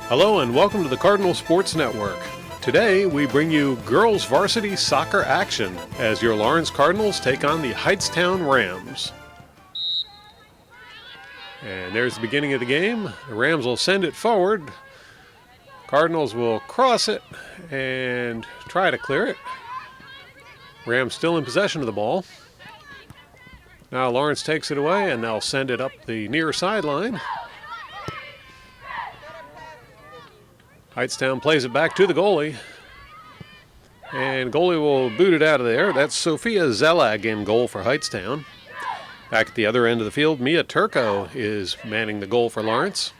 Hello and welcome to the Cardinal Sports Network. Today we bring you girls varsity soccer action as your Lawrence Cardinals take on the Hightstown Rams. And there's the beginning of the game. The Rams will send it forward. Cardinals will cross it and try to clear it. Rams still in possession of the ball. Now Lawrence takes it away and they'll send it up the near sideline. Hightstown plays it back to the goalie. And goalie will boot it out of there. That's Sophia Zelag in goal for Hightstown. Back at the other end of the field, Mia Turco is manning the goal for Lawrence.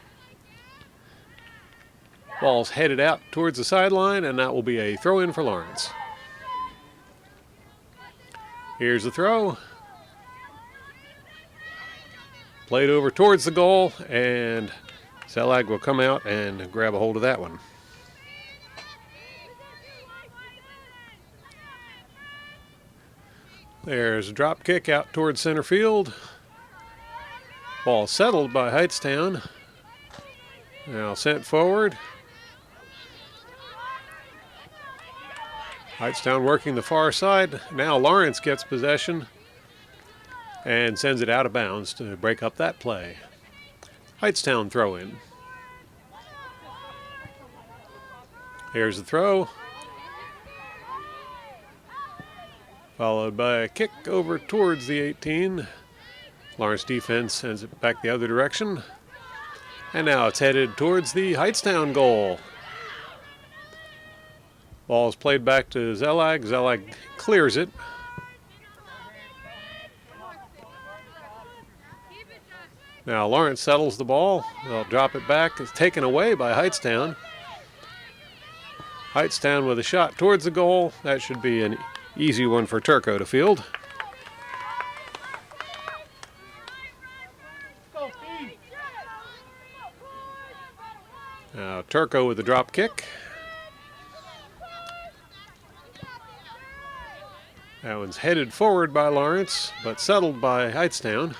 Ball's headed out towards the sideline, and that will be a throw-in for Lawrence. Here's the throw. Played over towards the goal, and Zelag will come out and grab a hold of that one. There's a drop kick out towards center field. Ball settled by Hightstown. Now sent forward. Hightstown working the far side. Now Lawrence gets possession and sends it out of bounds to break up that play. Hightstown throw in. Here's the throw. Followed by a kick over towards the 18. Lawrence defense sends it back the other direction. And now it's headed towards the Hightstown goal. Ball is played back to Zelag. Zelag clears it. Now Lawrence settles the ball. They'll drop it back. It's taken away by Hightstown. Hightstown with a shot towards the goal. That should be an easy one for Turco to field. Now Turco with the drop kick. That one's headed forward by Lawrence, but settled by Hightstown.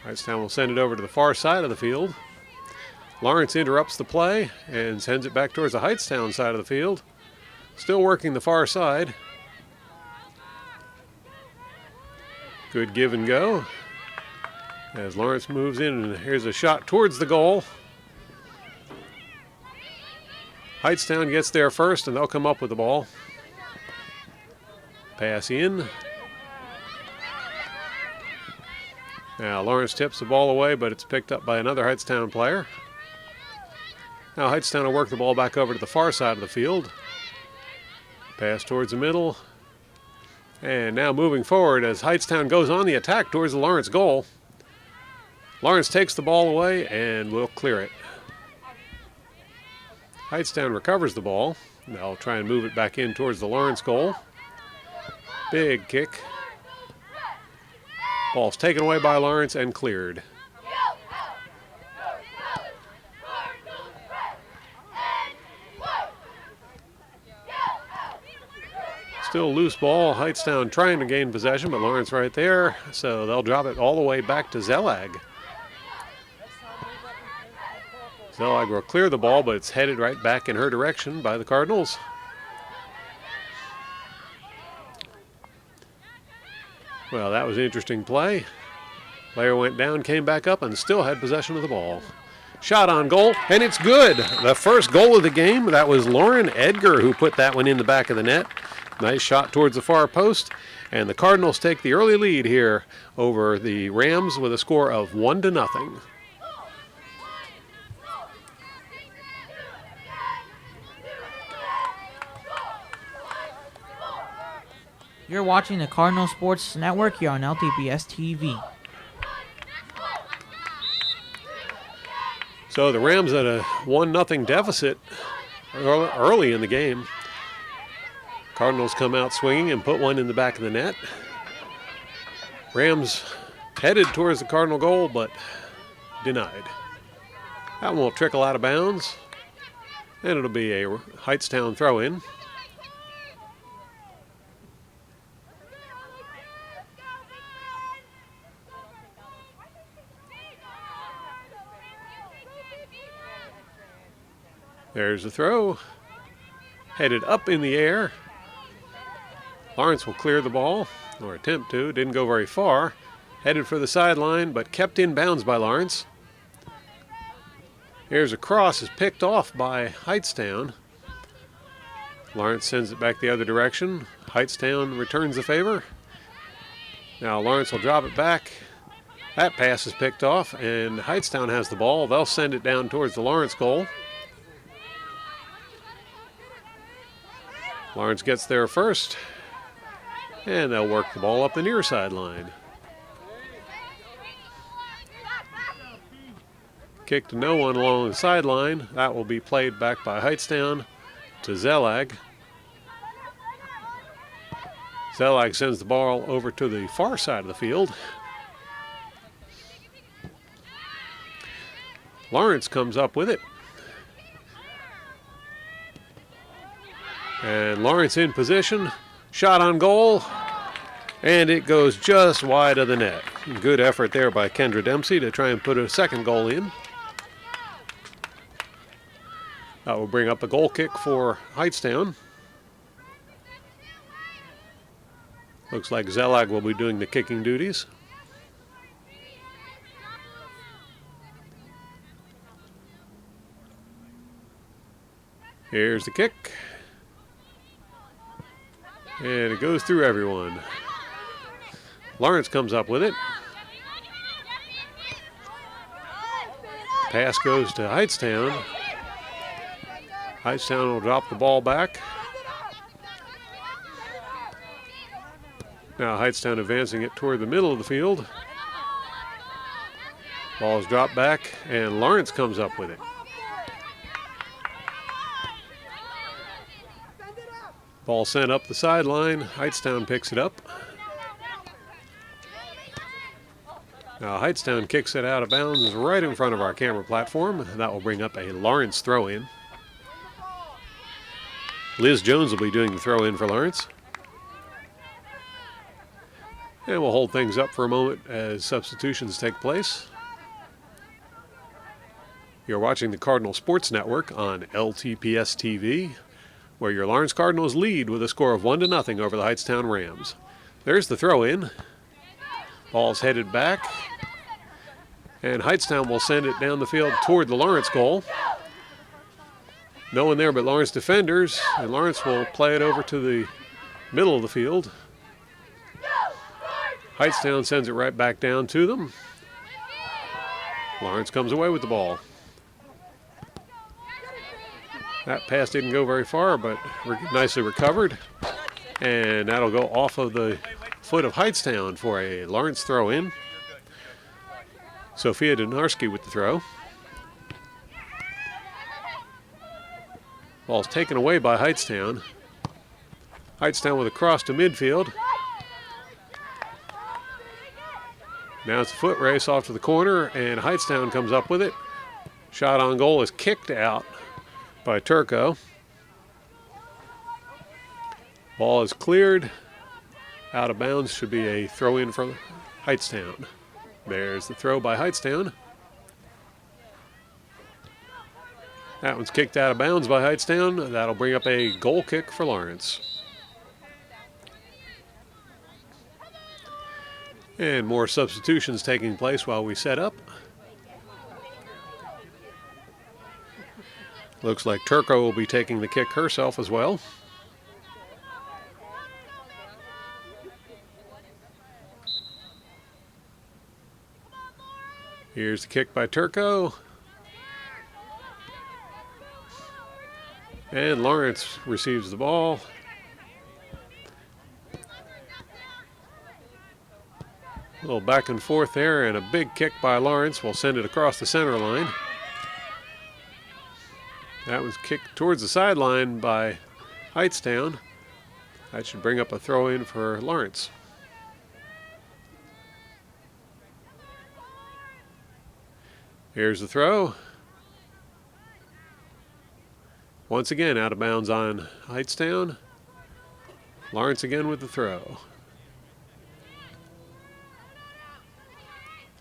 Hightstown will send it over to the far side of the field. Lawrence interrupts the play and sends it back towards the Hightstown side of the field. Still working the far side. Good give and go. As Lawrence moves in, and here's a shot towards the goal. Hightstown gets there first and they'll come up with the ball. Pass in. Now Lawrence tips the ball away, but it's picked up by another Hightstown player. Now Hightstown will work the ball back over to the far side of the field. Pass towards the middle. And now moving forward as Hightstown goes on the attack towards the Lawrence goal. Lawrence takes the ball away and will clear it. Hightstown recovers the ball. They'll try and move it back in towards the Lawrence goal. Big kick. Ball's taken away by Lawrence and cleared. Still loose ball. Hightstown trying to gain possession, but Lawrence right there. So they'll drop it all the way back to Zelag. Zelag will clear the ball, but it's headed right back in her direction by the Cardinals. Well, that was an interesting play. Player went down, came back up, and still had possession of the ball. Shot on goal, and it's good. The first goal of the game, that was Lauren Edgar who put that one in the back of the net. Nice shot towards the far post, and the Cardinals take the early lead here over the Rams with a score of 1-0. You're watching the Cardinal Sports Network here on LTPS-TV. So the Rams at a 1-0 deficit early in the game. Cardinals come out swinging and put one in the back of the net. Rams headed towards the Cardinal goal, but denied. That one will trickle out of bounds, and it'll be a Hightstown throw-in. There's the throw. Headed up in the air. Lawrence will clear the ball, or attempt to. Didn't go very far. Headed for the sideline, but kept in bounds by Lawrence. Here's a cross, is picked off by Hightstown. Lawrence sends it back the other direction. Hightstown returns the favor. Now Lawrence will drop it back. That pass is picked off, and Hightstown has the ball. They'll send it down towards the Lawrence goal. Lawrence gets there first, and they'll work the ball up the near sideline. Kick to no one along the sideline. That will be played back by Hightstown to Zelag. Zelag sends the ball over to the far side of the field. Lawrence comes up with it. And Lawrence in position. Shot on goal. And it goes just wide of the net. Good effort there by Kendra Dempsey to try and put a second goal in. That will bring up a goal kick for Hightstown. Looks like Zelag will be doing the kicking duties. Here's the kick. And it goes through everyone. Lawrence comes up with it. Pass goes to Hightstown. Hightstown will drop the ball back. Now Hightstown advancing it toward the middle of the field. Ball is dropped back, and Lawrence comes up with it. Ball sent up the sideline. Hightstown picks it up. Now Hightstown kicks it out of bounds right in front of our camera platform. That will bring up a Lawrence throw-in. Liz Jones will be doing the throw-in for Lawrence. And we'll hold things up for a moment as substitutions take place. You're watching the Cardinal Sports Network on LTPS-TV, where your Lawrence Cardinals lead with a score of 1-0 over the Hightstown Rams. There's the throw-in. Ball's headed back. And Hightstown will send it down the field toward the Lawrence goal. No one there but Lawrence defenders, and Lawrence will play it over to the middle of the field. Hightstown sends it right back down to them. Lawrence comes away with the ball. That pass didn't go very far, but nicely recovered. And that'll go off of the foot of Hightstown for a Lawrence throw-in. Sophia Donarski with the throw. Ball's taken away by Hightstown. Hightstown with a cross to midfield. Now it's a foot race off to the corner, and Hightstown comes up with it. Shot on goal is kicked out by Turco. Ball is cleared. Out of bounds, should be a throw-in from Hightstown. There's the throw by Hightstown. That one's kicked out of bounds by Hightstown. That'll bring up a goal kick for Lawrence. And more substitutions taking place while we set up. Looks like Turco will be taking the kick herself as well. Here's the kick by Turco. And Lawrence receives the ball. A little back and forth there, and a big kick by Lawrence will send it across the center line. That was kicked towards the sideline by Hightstown. That should bring up a throw-in for Lawrence. Here's the throw. Once again, out of bounds on Hightstown. Lawrence again with the throw.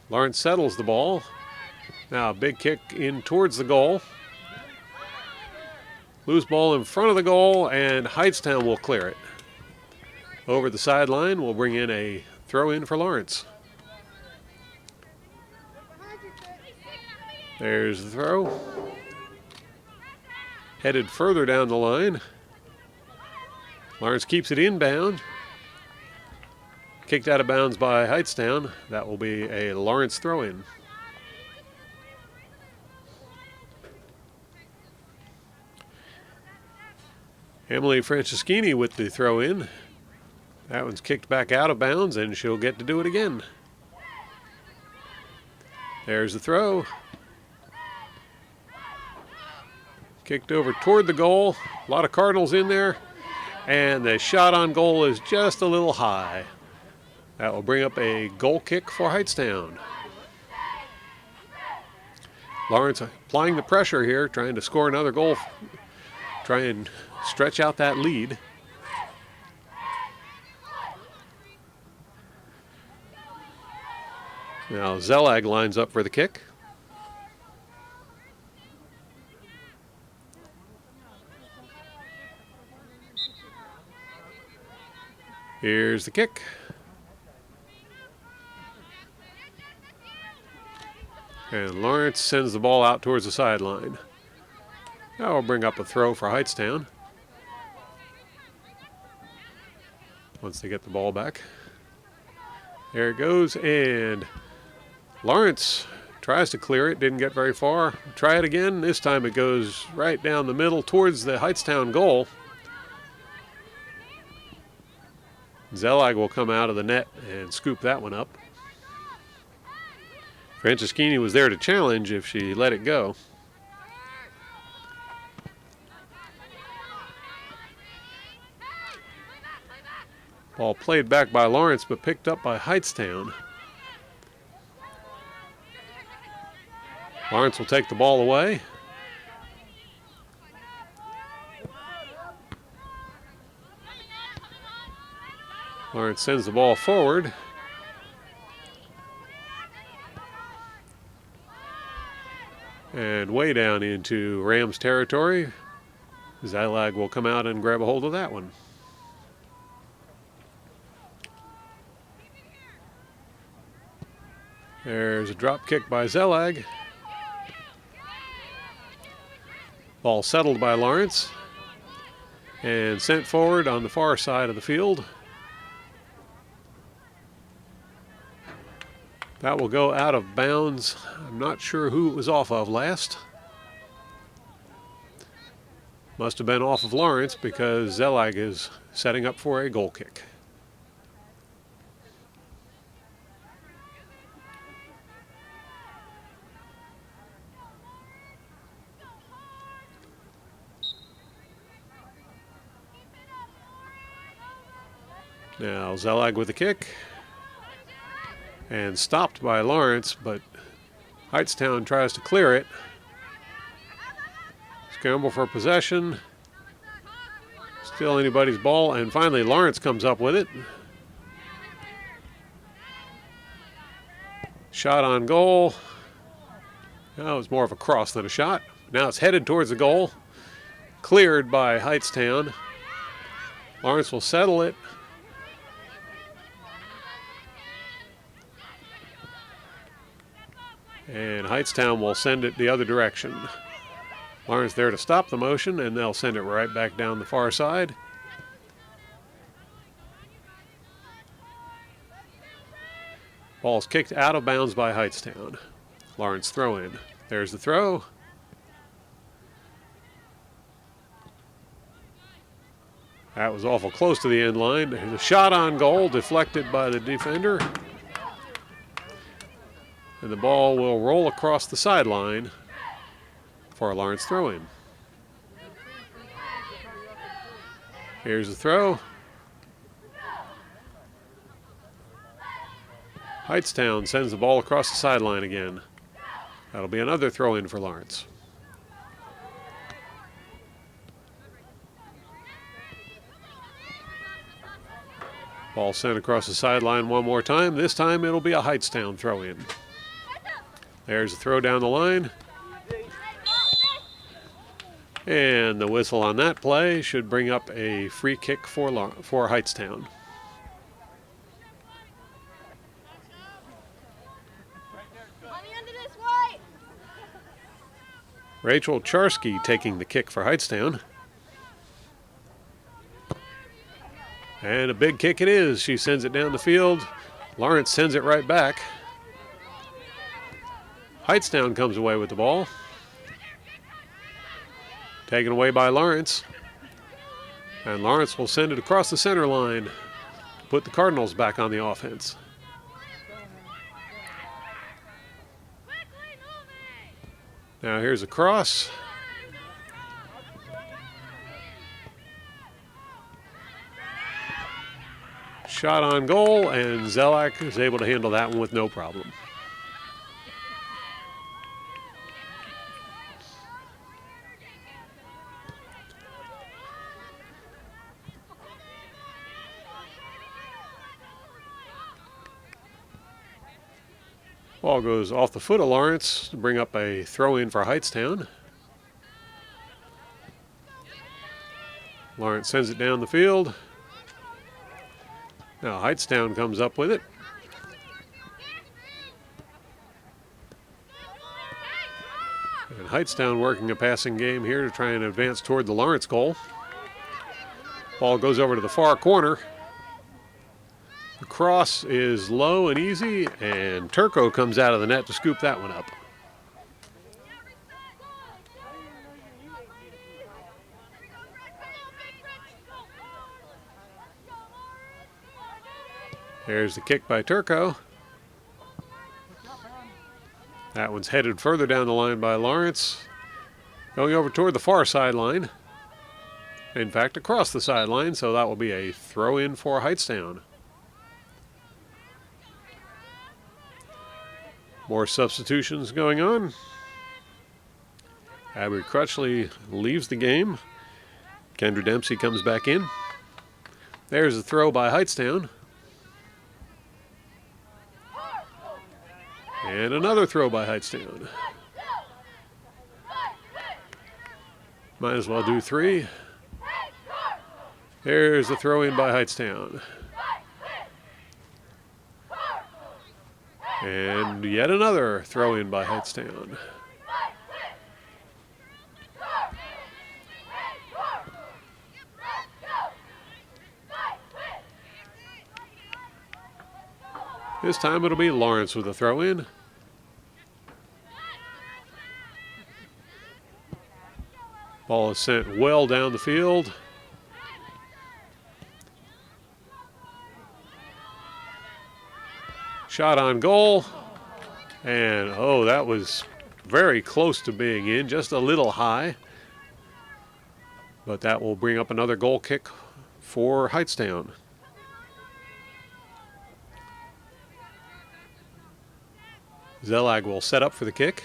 Lawrence settles the ball. Now a big kick in towards the goal. Loose ball in front of the goal, and Hightstown will clear it. Over the sideline, we'll bring in a throw in for Lawrence. There's the throw. Headed further down the line. Lawrence keeps it inbound. Kicked out of bounds by Hightstown. That will be a Lawrence throw-in. Emily Franceschini with the throw-in. That one's kicked back out of bounds, and she'll get to do it again. There's the throw. Kicked over toward the goal. A lot of Cardinals in there. And the shot on goal is just a little high. That will bring up a goal kick for Hightstown. Lawrence applying the pressure here, trying to score another goal. Try and stretch out that lead. Now Zellag lines up for the kick. Here's the kick. And Lawrence sends the ball out towards the sideline. That will bring up a throw for Hightstown once they get the ball back. There it goes, and Lawrence tries to clear it, didn't get very far. Try it again. This time it goes right down the middle towards the Hightstown goal. Zellag will come out of the net and scoop that one up. Franceschini was there to challenge if she let it go. Ball played back by Lawrence, but picked up by Hightstown. Lawrence will take the ball away. Lawrence sends the ball forward. And way down into Rams territory. Zellag will come out and grab a hold of that one. There's a drop kick by Zellag. Ball settled by Lawrence and sent forward on the far side of the field. That will go out of bounds. I'm not sure who it was off of last. Must have been off of Lawrence because Zellag is setting up for a goal kick. Now Zellag with the kick. And stopped by Lawrence, but Hightstown tries to clear it. Scramble for possession. Still anybody's ball, and finally Lawrence comes up with it. Shot on goal. That was more of a cross than a shot. Now it's headed towards the goal. Cleared by Hightstown. Lawrence will settle it. And Hightstown will send it the other direction. Lawrence there to stop the motion, and they'll send it right back down the far side. Ball's kicked out of bounds by Hightstown. Lawrence throw in. There's the throw. That was awful close to the end line. There's a shot on goal, deflected by the defender. And the ball will roll across the sideline for a Lawrence throw-in. Here's the throw. Hightstown sends the ball across the sideline again. That'll be another throw-in for Lawrence. Ball sent across the sideline one more time. This time it'll be a Hightstown throw-in. There's a throw down the line. And the whistle on that play should bring up a free kick for Hightstown. Rachel Charsky taking the kick for Hightstown. And a big kick it is. She sends it down the field. Lawrence sends it right back. Hightstown comes away with the ball. Taken away by Lawrence. And Lawrence will send it across the center line to put the Cardinals back on the offense. Now here's a cross. Shot on goal, and Zelak is able to handle that one with no problem. Ball goes off the foot of Lawrence to bring up a throw-in for Hightstown. Lawrence sends it down the field. Now Hightstown comes up with it. And Hightstown working a passing game here to try and advance toward the Lawrence goal. Ball goes over to the far corner. The cross is low and easy, and Turco comes out of the net to scoop that one up. There's the kick by Turco. That one's headed further down the line by Lawrence. Going over toward the far sideline. In fact, across the sideline, so that will be a throw-in for Hightstown. More substitutions going on. Abby Crutchley leaves the game. Kendra Dempsey comes back in. There's a throw by Hightstown. And another throw by Hightstown. Might as well do three. There's the throw in by Hightstown. And yet another throw in by Hightstown. This time it'll be Lawrence with a throw in. Ball is sent well down the field. Shot on goal. And oh, that was very close to being in, just a little high. But that will bring up another goal kick for Hightstown. Zelag will set up for the kick.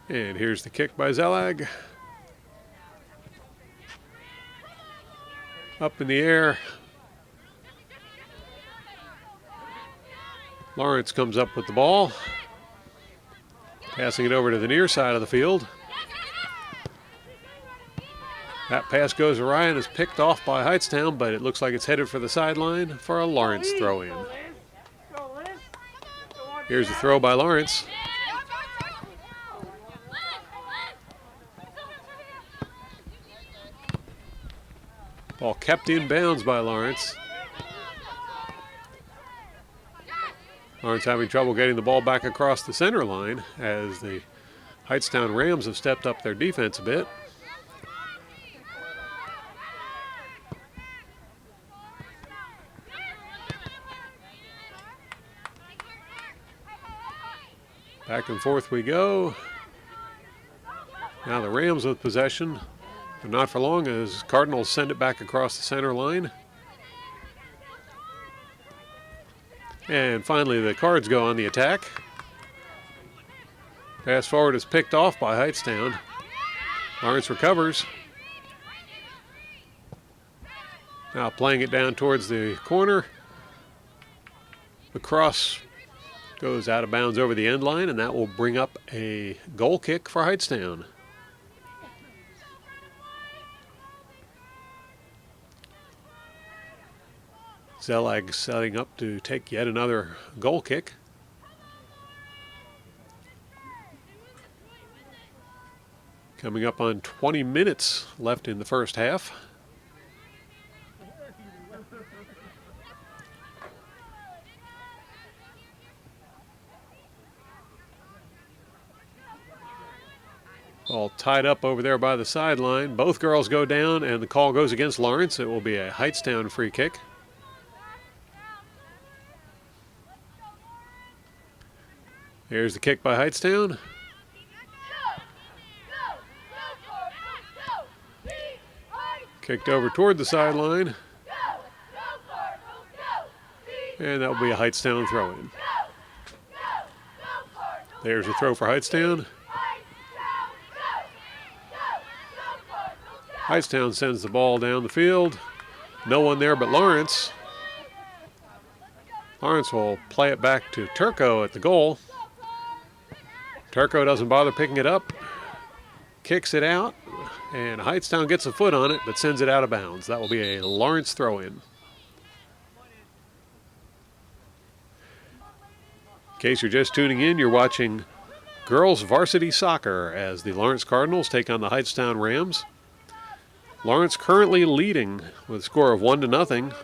And here's the kick by Zelag. Up in the air. Lawrence comes up with the ball. Passing it over to the near side of the field. That pass goes awry and is picked off by Hightstown, but it looks like it's headed for the sideline for a Lawrence throw-in. Here's the throw by Lawrence. Ball kept in bounds by Lawrence. Lawrence having trouble getting the ball back across the center line as the Hightstown Rams have stepped up their defense a bit. Back and forth we go. Now the Rams with possession. But not for long as Cardinals send it back across the center line. And finally the Cards go on the attack. Pass forward is picked off by Hightstown. Lawrence recovers. Now playing it down towards the corner. The cross goes out of bounds over the end line, and that will bring up a goal kick for Hightstown. Zelig setting up to take yet another goal kick. Coming up on 20 minutes left in the first half. All tied up over there by the sideline. Both girls go down, and the call goes against Lawrence. It will be a Hightstown free kick. Here's the kick by Hightstown. Kicked over toward the sideline. And that will be a Hightstown throw-in. There's a throw for Hightstown. Hightstown sends the ball down the field. No one there but Lawrence. Lawrence will play it back to Turco at the goal. Turco doesn't bother picking it up. Kicks it out. And Hightstown gets a foot on it, but sends it out of bounds. That will be a Lawrence throw-in. In case you're just tuning in, you're watching girls varsity soccer as the Lawrence Cardinals take on the Hightstown Rams. Lawrence currently leading with a score of 1-0,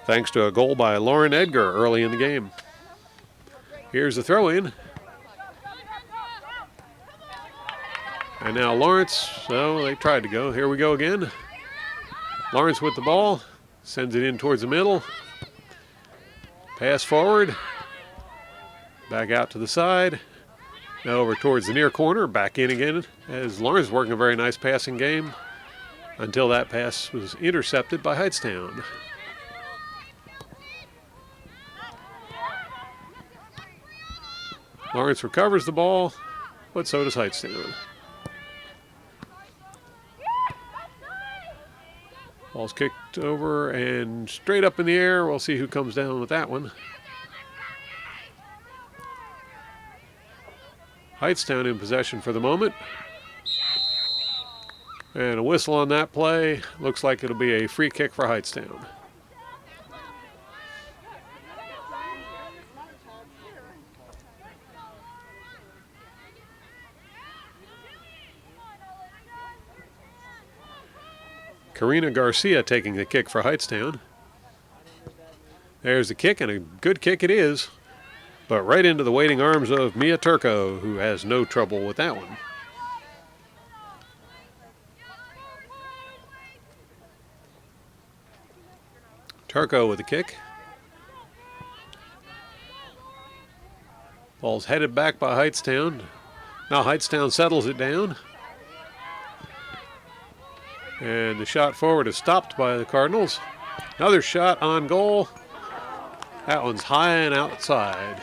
thanks to a goal by Lauren Edgar early in the game. Here's the throw-in. And now Lawrence, so they tried to go. Here we go again. Lawrence with the ball, sends it in towards the middle. Pass forward. Back out to the side. Now over towards the near corner, back in again, as Lawrence working a very nice passing game until that pass was intercepted by Hightstown. Lawrence recovers the ball, but so does Hightstown. Ball's kicked over and straight up in the air. We'll see who comes down with that one. Hightstown in possession for the moment. And a whistle on that play. Looks like it'll be a free kick for Hightstown. Karina Garcia taking the kick for Hightstown. There's the kick, and a good kick it is, but right into the waiting arms of Mia Turco, who has no trouble with that one. Turco with the kick. Ball's headed back by Hightstown. Now Hightstown settles it down. And the shot forward is stopped by the Cardinals. Another shot on goal. That one's high and outside.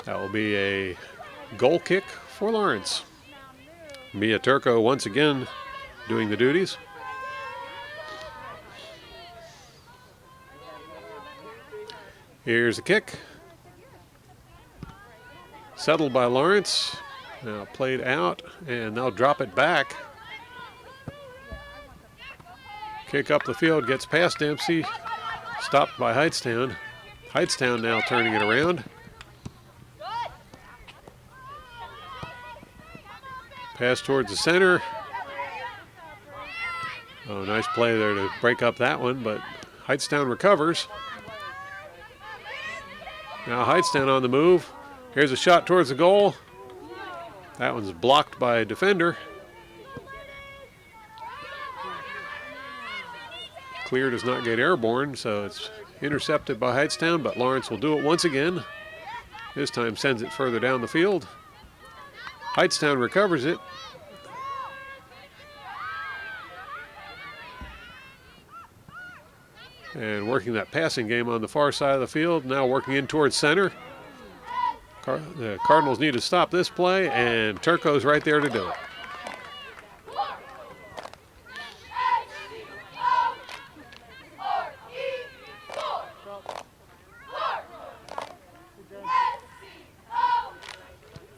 That will be a goal kick for Lawrence. Mia Turco once again doing the duties. Here's the kick. Settled by Lawrence. Now played out, and they'll drop it back. Kick up the field, gets past Dempsey. Stopped by Hightstown. Hightstown now turning it around. Pass towards the center. Oh, nice play there to break up that one, but Hightstown recovers. Now Hightstown on the move. Here's a shot towards the goal. That one's blocked by a defender. Clear does not get airborne, so it's intercepted by Hightstown, but Lawrence will do it once again. This time sends it further down the field. Hightstown recovers it. And working that passing game on the far side of the field, now working in towards center. The Cardinals need to stop this play, and Turco's right there to do it.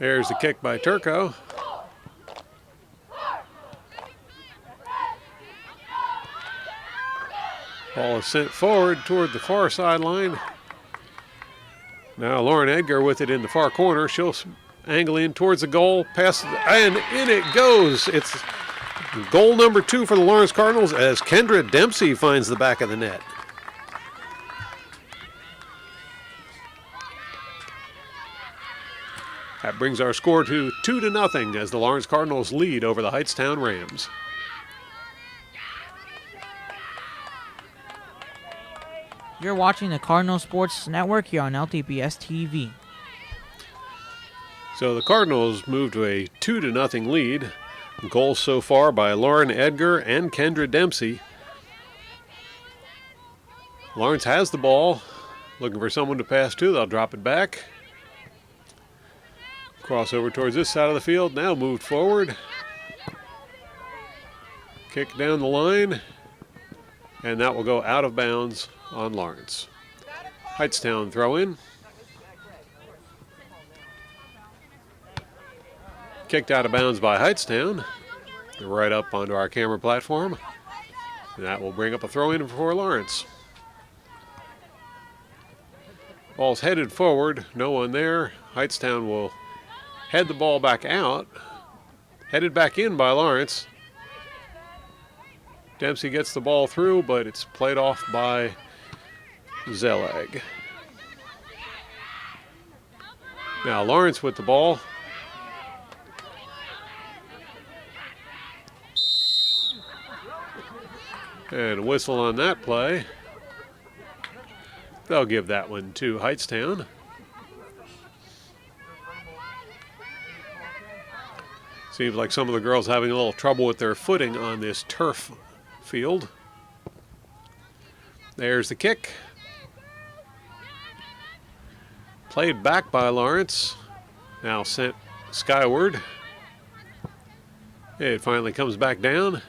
There's the kick by Turco. Ball is sent forward toward the far sideline. Now Lauren Edgar with it in the far corner. She'll angle in towards the goal, pass, and in it goes. It's goal number 2 for the Lawrence Cardinals as Kendra Dempsey finds the back of the net. That brings our score to 2-0 as the Lawrence Cardinals lead over the Hightstown Rams. You're watching the Cardinal Sports Network here on LTPS-TV. So the Cardinals move to a 2-0 lead. Goals so far by Lauren Edgar and Kendra Dempsey. Lawrence has the ball, looking for someone to pass to. They'll drop it back. Crossover towards this side of the field, now moved forward. Kick down the line, and that will go out of bounds on Lawrence. Hightstown throw in. Kicked out of bounds by Hightstown. Right up onto our camera platform. And that will bring up a throw in for Lawrence. Ball's headed forward, no one there. Hightstown will head the ball back out. Headed back in by Lawrence. Dempsey gets the ball through, but it's played off by Zelig. Now Lawrence with the ball. And a whistle on that play. They'll give that one to Hightstown. Seems like some of the girls having a little trouble with their footing on this turf field. There's the kick. Played back by Lawrence. Now sent skyward. It finally comes back down.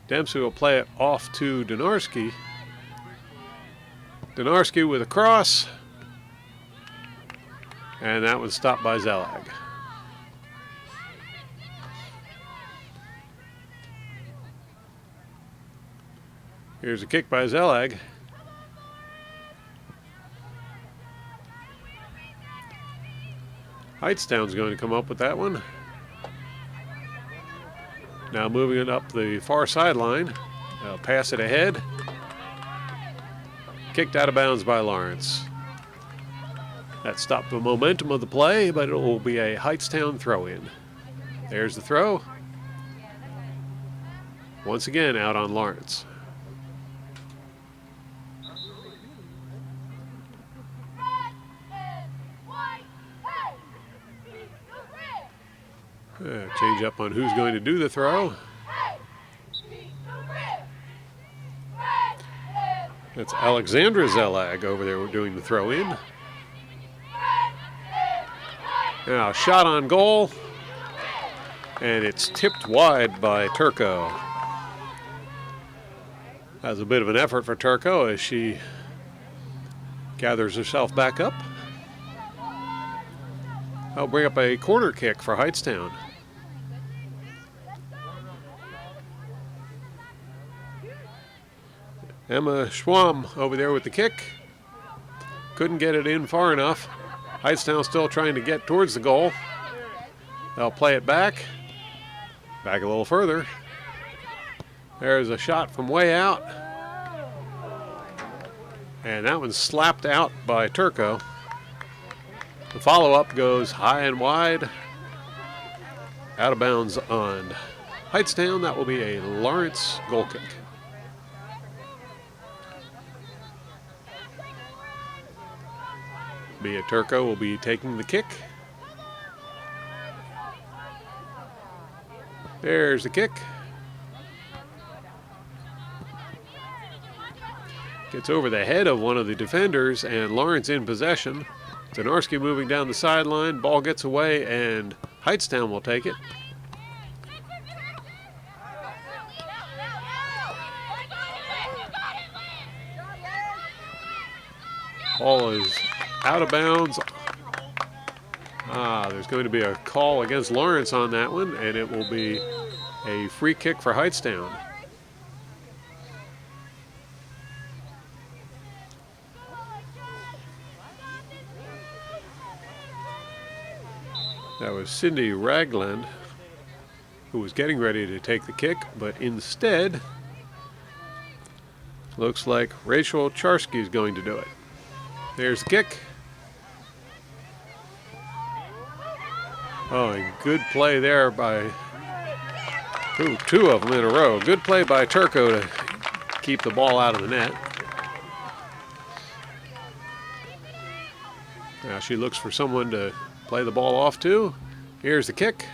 Dempsey will play it off to Donarski. Donarski with a cross. And that was stopped by Zelig. Here's a kick by Zelig. Hightstown's going to come up with that one. Now moving it up the far sideline. Pass it ahead. Kicked out of bounds by Lawrence. That stopped the momentum of the play, but it will be a Hightstown throw-in. There's the throw. Once again out on Lawrence. Change up on who's going to do the throw. That's Alexandra Zelig over there doing the throw in. Now shot on goal. And it's tipped wide by Turco. That was a bit of an effort for Turco as she gathers herself back up. I'll bring up a corner kick for Hightstown. Emma Schwamm over there with the kick. Couldn't get it in far enough. Hightstown still trying to get towards the goal. They'll play it back. Back a little further. There's a shot from way out. And that one's slapped out by Turco. The follow-up goes high and wide. Out of bounds on Hightstown. That will be a Lawrence goal kick. Mia Turco will be taking the kick. There's the kick. Gets over the head of one of the defenders, and Lawrence in possession. Donarski moving down the sideline. Ball gets away, and Hightstown will take it. Ball is out of bounds There's going to be a call against Lawrence on that one, and it will be a free kick for Hightstown. That was Cindy Ragland who was getting ready to take the kick, but instead looks like Rachel Charsky is going to do it. There's the kick. Oh, and good play there by two of them in a row. Good play by Turco to keep the ball out of the net. Now she looks for someone to play the ball off to. Here's the kick.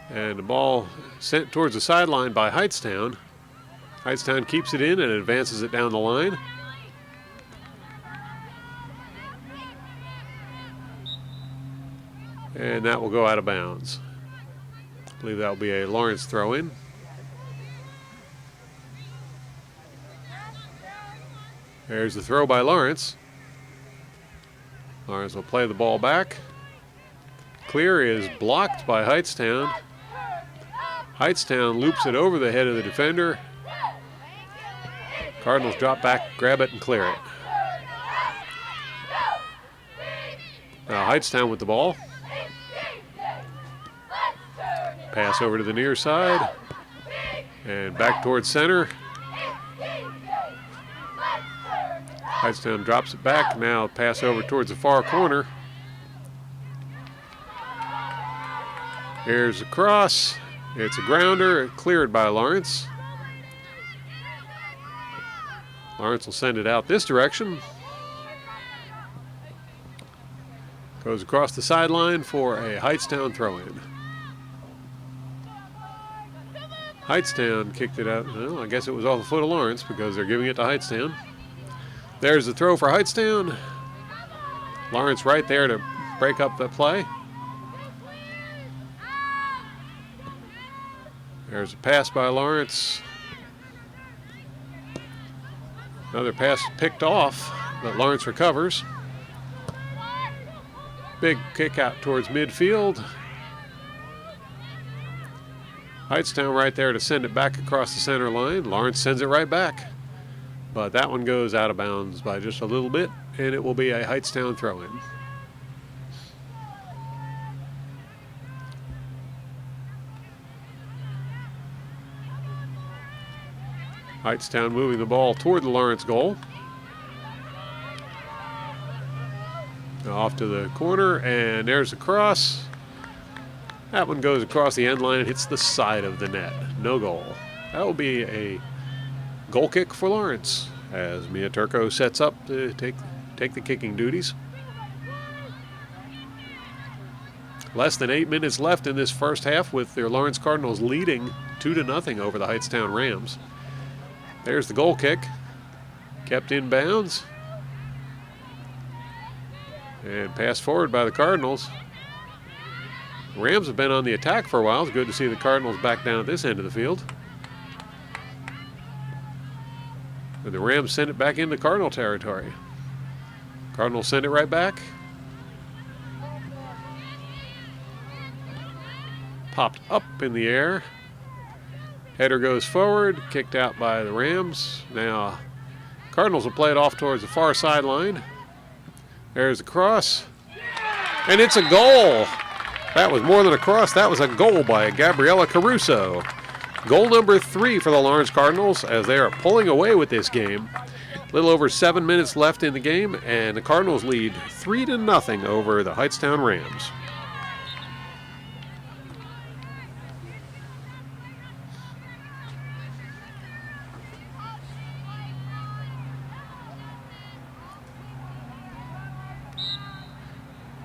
And the ball sent towards the sideline by Hightstown. Hightstown keeps it in and advances it down the line. And that will go out of bounds. I believe that will be a Lawrence throw-in. There's the throw by Lawrence. Lawrence will play the ball back. Clear is blocked by Hightstown. Hightstown loops it over the head of the defender. Cardinals drop back, grab it, and clear it. Now Hightstown with the ball. Pass over to the near side. And back towards center. Hightstown drops it back. Now pass over towards the far corner. Here's the cross. It's a grounder, cleared by Lawrence. Lawrence will send it out this direction. Goes across the sideline for a Hightstown throw-in. Hightstown kicked it out. Well, I guess it was off the foot of Lawrence because they're giving it to Hightstown. There's the throw for Hightstown. Lawrence right there to break up the play. There's a pass by Lawrence. Another pass picked off, but Lawrence recovers. Big kick out towards midfield. Hightstown right there to send it back across the center line. Lawrence sends it right back. But that one goes out of bounds by just a little bit, and it will be a Hightstown throw-in. Hightstown moving the ball toward the Lawrence goal. Off to the corner, and there's the cross. That one goes across the end line and hits the side of the net. No goal. That will be a goal kick for Lawrence as Mia Turco sets up to take the kicking duties. Less than 8 minutes left in this first half with their Lawrence Cardinals leading 2-0 over the Hightstown Rams. There's the goal kick. Kept in bounds. And passed forward by the Cardinals. The Rams have been on the attack for a while. It's good to see the Cardinals back down at this end of the field. And the Rams send it back into Cardinal territory. Cardinals send it right back. Popped up in the air. Header goes forward, kicked out by the Rams. Now, Cardinals will play it off towards the far sideline. There's the cross. And it's a goal. That was more than a cross. That was a goal by Gabriela Caruso. Goal number 3 for the Lawrence Cardinals as they are pulling away with this game. A little over 7 minutes left in the game, and the Cardinals lead 3-0 over the Hightstown Rams.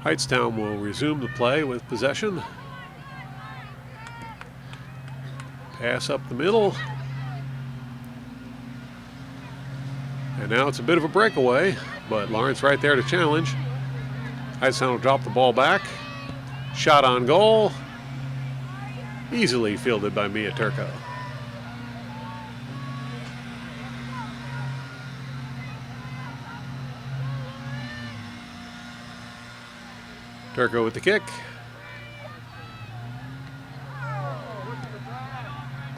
Hightstown will resume the play with possession. Pass up the middle. And now it's a bit of a breakaway, but Lawrence right there to challenge. Hightstown will drop the ball back. Shot on goal. Easily fielded by Mia Turco. Turco with the kick.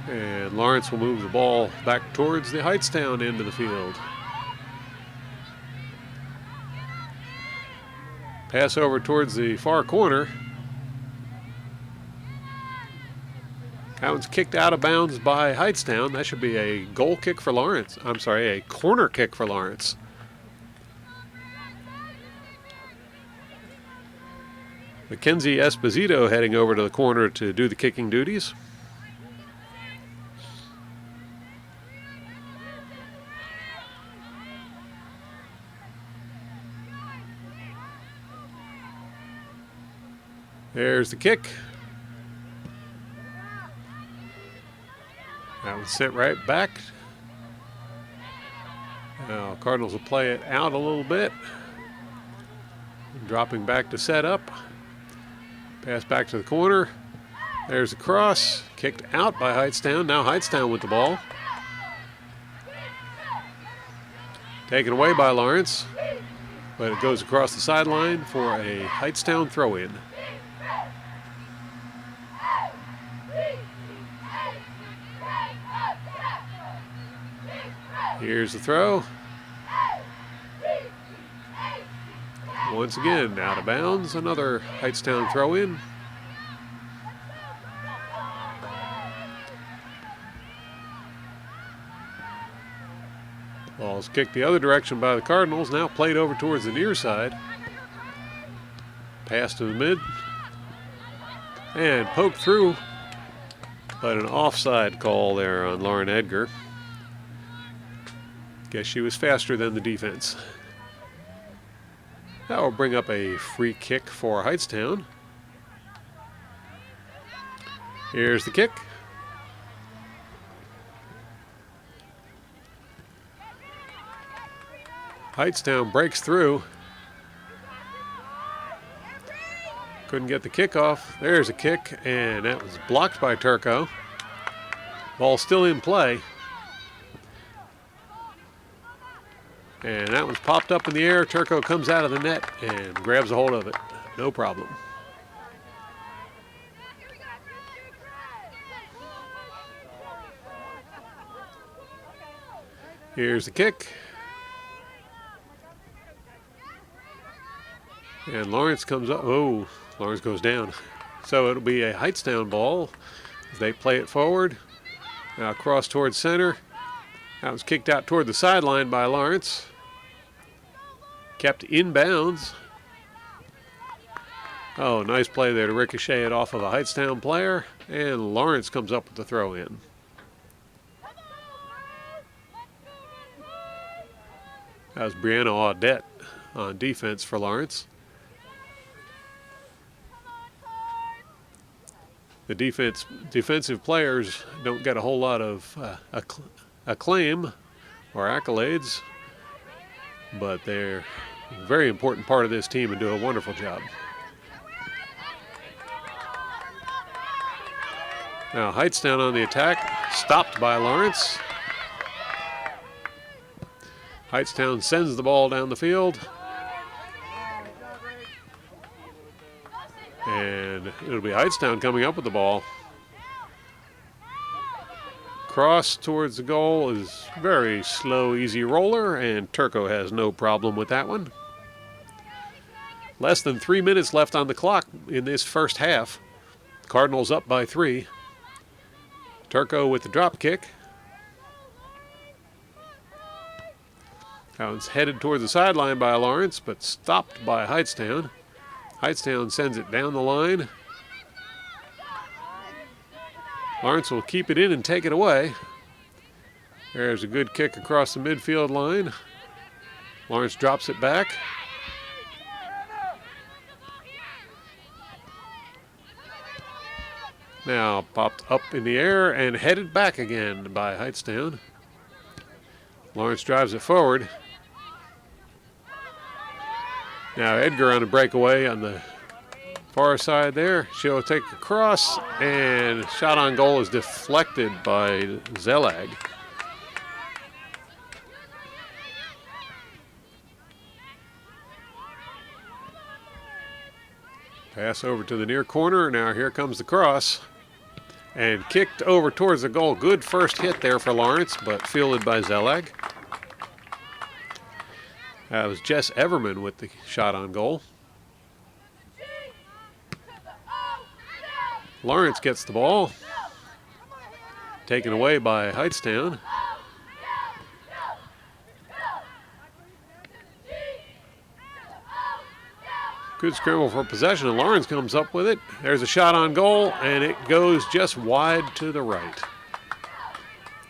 And Lawrence will move the ball back towards the Hightstown end of the field. Pass over towards the far corner. That one's kicked out of bounds by Hightstown. That should be a goal kick for Lawrence. I'm sorry, a corner kick for Lawrence. Mackenzie Esposito heading over to the corner to do the kicking duties. There's the kick. That was sent right back. Now Cardinals will play it out a little bit. Dropping back to set up. Pass back to the corner. There's the cross. Kicked out by Hightstown. Now Hightstown with the ball. Taken away by Lawrence. But it goes across the sideline for a Hightstown throw-in. Here's the throw. Once again, out of bounds. Another Hightstown throw-in. Ball's kicked the other direction by the Cardinals. Now played over towards the near side. Pass to the mid. And poked through. But an offside call there on Lauren Edgar. Guess she was faster than the defense. That will bring up a free kick for Hightstown. Here's the kick. Hightstown breaks through. Couldn't get the kick off. There's a kick, and that was blocked by Turco. Ball still in play. And that one's popped up in the air. Turco comes out of the net and grabs a hold of it. No problem. Here's the kick. And Lawrence comes up. Oh, Lawrence goes down. So it'll be a Hightstown ball as they play it forward. Now cross towards center. That was kicked out toward the sideline by Lawrence. Kept in bounds. Oh, nice play there to ricochet it off of a Hightstown player. And Lawrence comes up with the throw in. That was Brianna Audette on defense for Lawrence. The defensive players don't get a whole lot of acclaim or accolades, but they're a very important part of this team and do a wonderful job. Now Hightstown on the attack, stopped by Lawrence. Hightstown sends the ball down the field. And it'll be Hightstown coming up with the ball. Cross towards the goal is very slow, easy roller, and Turco has no problem with that one. Less than 3 minutes left on the clock in this first half. Cardinals up by 3. Turco with the drop kick. That one's headed towards the sideline by Lawrence, but stopped by Hightstown. Hightstown sends it down the line. Lawrence will keep it in and take it away. There's a good kick across the midfield line. Lawrence drops it back. Now popped up in the air and headed back again by Hightstown. Lawrence drives it forward. Now Edgar on a breakaway on the far side there. She'll take a cross, and shot on goal is deflected by Zelag. Pass over to the near corner. Now here comes the cross. And kicked over towards the goal. Good first hit there for Lawrence, but fielded by Zelag. That was Jess Everman with the shot on goal. Lawrence gets the ball. Taken away by Hightstown. Good scramble for possession, and Lawrence comes up with it. There's a shot on goal, and it goes just wide to the right.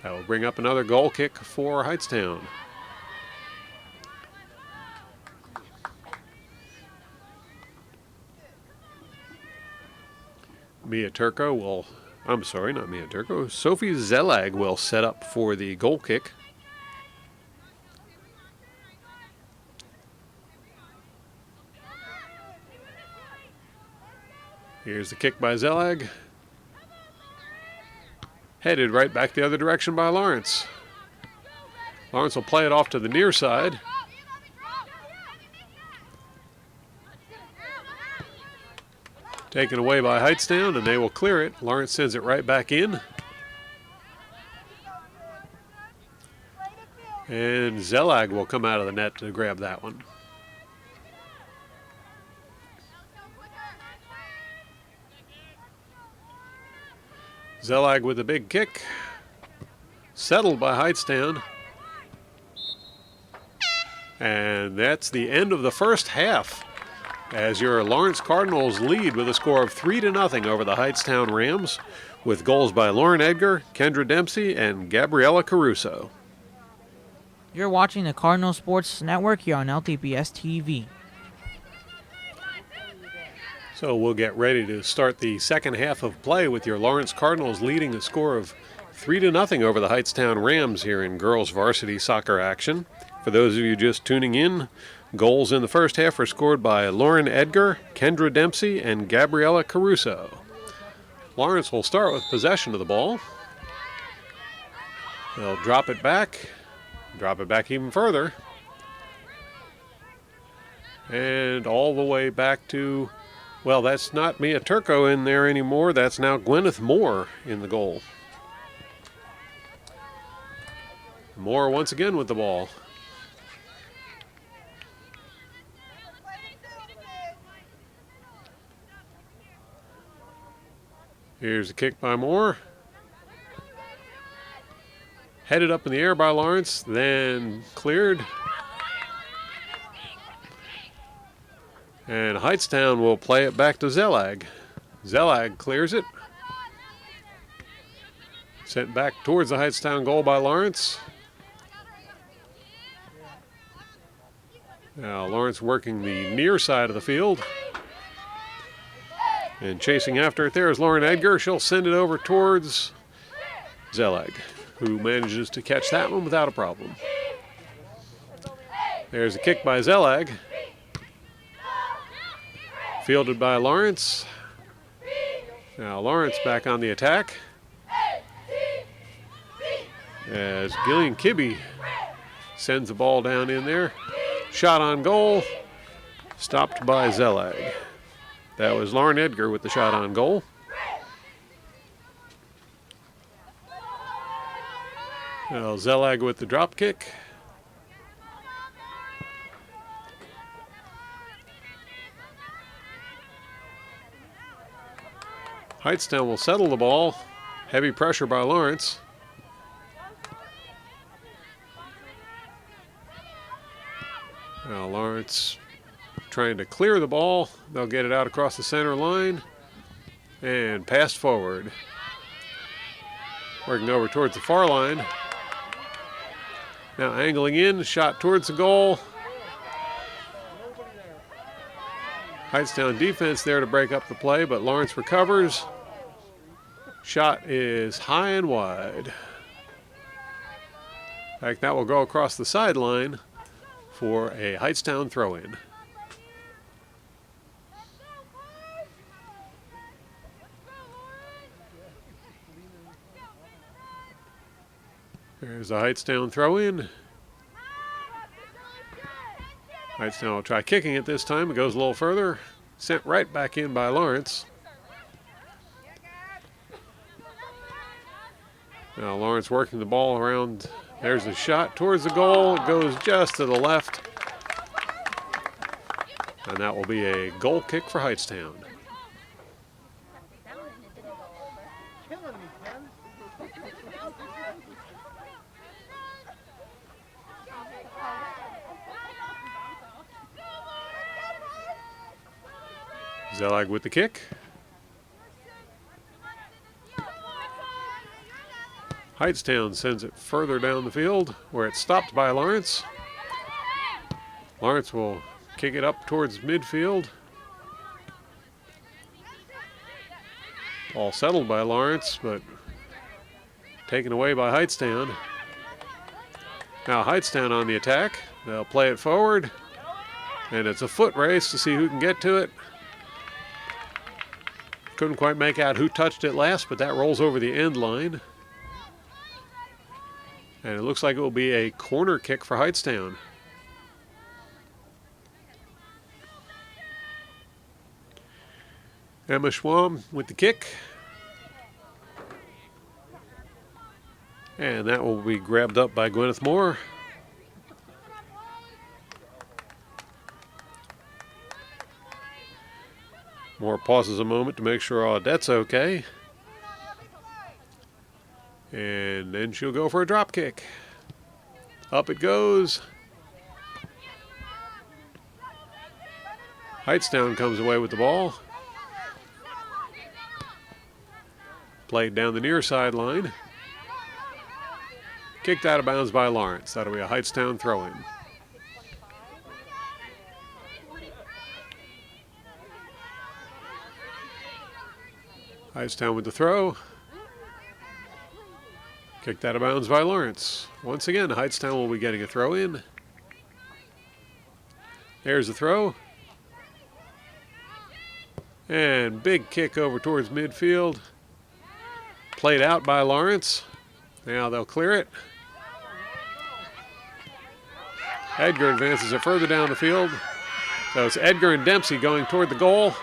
That will bring up another goal kick for Hightstown. Mia Turco will, I'm sorry, not Mia Turco, Sophie Zelag will set up for the goal kick. Here's the kick by Zelag. Headed right back the other direction by Lawrence. Lawrence will play it off to the near side. Taken away by Hightstown, and they will clear it. Lawrence sends it right back in. And Zelag will come out of the net to grab that one. Zelag with a big kick. Settled by Hightstown. And that's the end of the first half, as your Lawrence Cardinals lead with a score of 3-0 over the Hightstown Rams, with goals by Lauren Edgar, Kendra Dempsey, and Gabriella Caruso. You're watching the Cardinal Sports Network here on LTPS-TV. So we'll get ready to start the second half of play with your Lawrence Cardinals leading a score of 3-0 over the Hightstown Rams here in girls varsity soccer action. For those of you just tuning in, goals in the first half are scored by Lauren Edgar, Kendra Dempsey, and Gabriella Caruso. Lawrence will start with possession of the ball. They'll drop it back even further. And all the way back to, well, that's not Mia Turco in there anymore. That's now Gwyneth Moore in the goal. Moore once again with the ball. Here's a kick by Moore. Headed up in the air by Lawrence, then cleared. And Hightstown will play it back to Zelag. Zelag clears it. Sent back towards the Hightstown goal by Lawrence. Now Lawrence working the near side of the field. And chasing after it there is Lauren Edgar. She'll send it over towards Zelag, who manages to catch that one without a problem. There's a kick by Zelag. Fielded by Lawrence. Now Lawrence back on the attack, as Gillian Kibbe sends the ball down in there. Shot on goal. Stopped by Zelag. That was Lauren Edgar with the shot on goal. Now Zelag with the drop kick. Hightstown will settle the ball. Heavy pressure by Lawrence. Now Lawrence trying to clear the ball. They'll get it out across the center line and passed forward. Working over towards the far line. Now angling in, shot towards the goal. Hightstown defense there to break up the play, but Lawrence recovers. Shot is high and wide. In fact, that will go across the sideline for a Hightstown throw-in. There's a Hightstown throw-in. Hightstown will try kicking it this time. It goes a little further. Sent right back in by Lawrence. Now Lawrence working the ball around. There's a shot towards the goal. It goes just to the left. And that will be a goal kick for Hightstown. Zelig with the kick. Hightstown sends it further down the field where it's stopped by Lawrence. Lawrence will kick it up towards midfield. All settled by Lawrence, but taken away by Hightstown. Now Hightstown on the attack. They'll play it forward, and it's a foot race to see who can get to it. Couldn't quite make out who touched it last, but that rolls over the end line. And it looks like it will be a corner kick for Hightstown. Emma Schwam with the kick. And that will be grabbed up by Gwyneth Moore. Moore pauses a moment to make sure Audette's okay. And then she'll go for a drop kick. Up it goes. Hightstown comes away with the ball. Played down the near sideline. Kicked out of bounds by Lawrence. That'll be a Hightstown throw-in. Hightstown with the throw. Kicked out of bounds by Lawrence. Once again, Hightstown will be getting a throw in. There's the throw. And big kick over towards midfield. Played out by Lawrence. Now they'll clear it. Edgar advances it further down the field. So it's Edgar and Dempsey going toward the goal.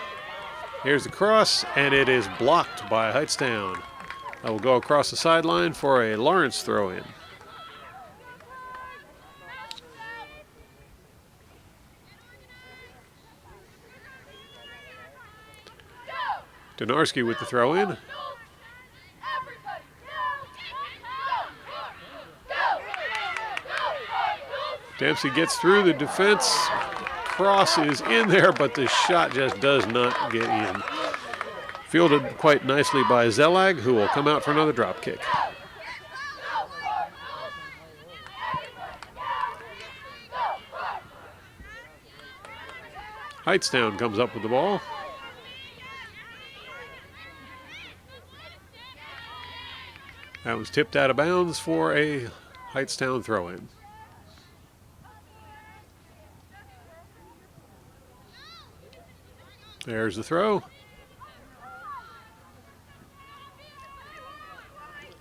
Here's the cross, and it is blocked by Hightstown. I will go across the sideline for a Lawrence throw-in. Donarski with the throw-in. Dempsey gets through the defense. Cross is in there, but the shot just does not get in. Fielded quite nicely by Zelig, who will come out for another drop kick. Hightstown comes up with the ball. That was tipped out of bounds for a Hightstown throw-in. There's the throw.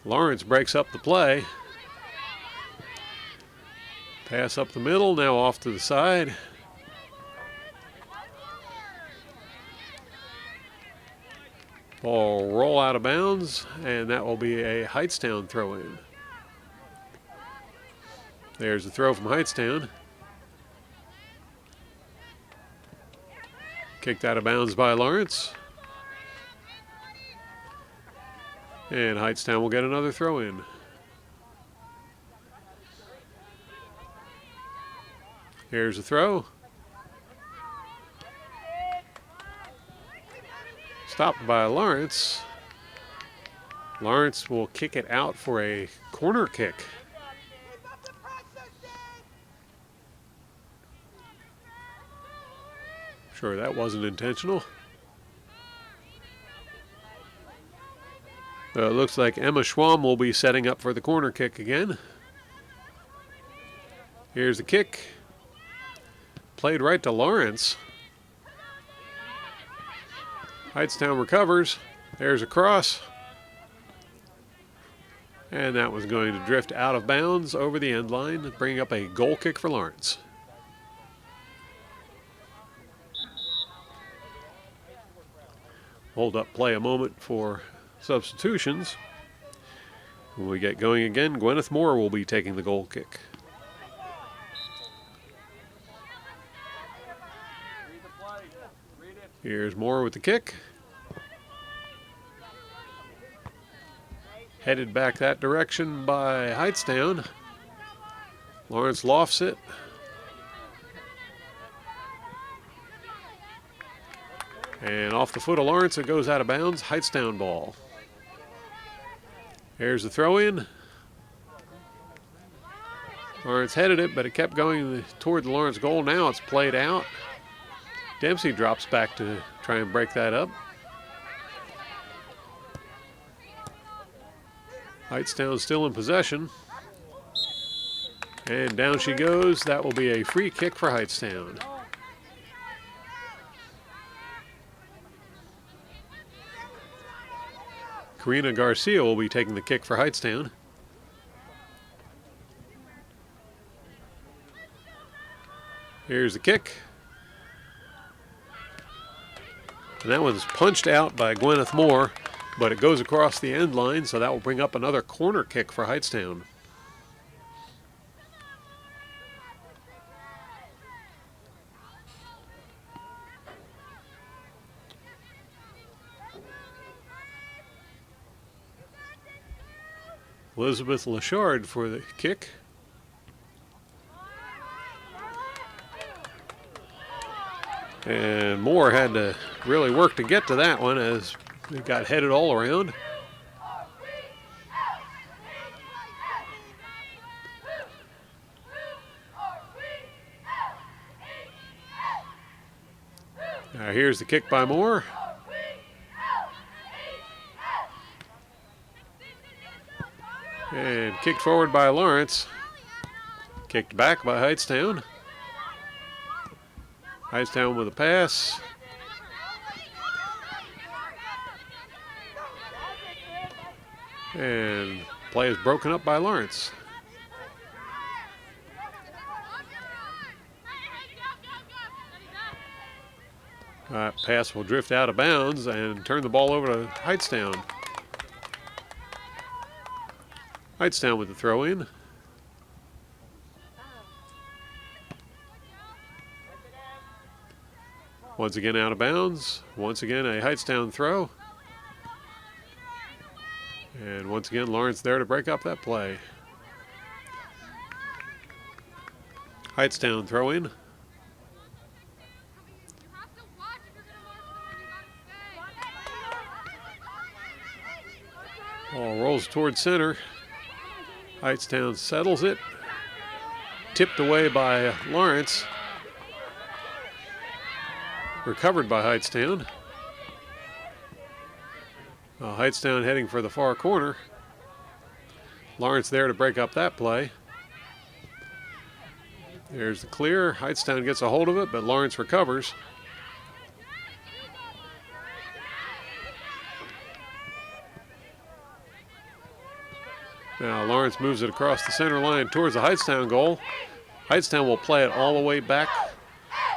Lawrence breaks up the play. Pass up the middle, now off to the side. Ball roll out of bounds, and that will be a Hightstown throw-in. There's the throw from Hightstown. Kicked out of bounds by Lawrence. And Hightstown will get another throw-in. Here's the throw. Stopped by Lawrence. Lawrence will kick it out for a corner kick. Sure, that wasn't intentional. It looks like Emma Schwam will be setting up for the corner kick again. Here's the kick. Played right to Lawrence. Hightstown recovers. There's a cross. And that was going to drift out of bounds over the end line, bringing up a goal kick for Lawrence. hold up play a moment for substitutions. When we get going again, Gwyneth Moore will be taking the goal kick. Here's Moore with the kick. Headed back that direction by Hightstown. Lawrence lofts it. And off the foot of Lawrence, it goes out of bounds. Hightstown ball. Here's the throw-in. Lawrence headed it, but it kept going toward the Lawrence goal. Now it's played out. Dempsey drops back to try and break that up. Hightstown still in possession. And down she goes. That will be a free kick for Hightstown. Karina Garcia will be taking the kick for Hightstown. Here's the kick. And that one's punched out by Gwyneth Moore, but it goes across the end line, so that will bring up another corner kick for Hightstown. Elizabeth Lachard for the kick. And Moore had to really work to get to that one as it got headed all around. Now here's the kick by Moore. And kicked forward by Lawrence. Kicked back by Hightstown. Hightstown with a pass. And play is broken up by Lawrence. Pass will drift out of bounds and turn the ball over to Hightstown. Hightstown with the throw-in. Once again out of bounds. Once again a Hightstown throw. And once again Lawrence there to break up that play. Hightstown throw-in. Ball rolls toward center. Hightstown settles it. Tipped away by Lawrence. Recovered by Hightstown. Hightstown heading for the far corner. Lawrence there to break up that play. There's the clear. Hightstown gets a hold of it, but Lawrence recovers. Now Lawrence moves it across the center line towards the Hightstown goal. Hightstown will play it all the way back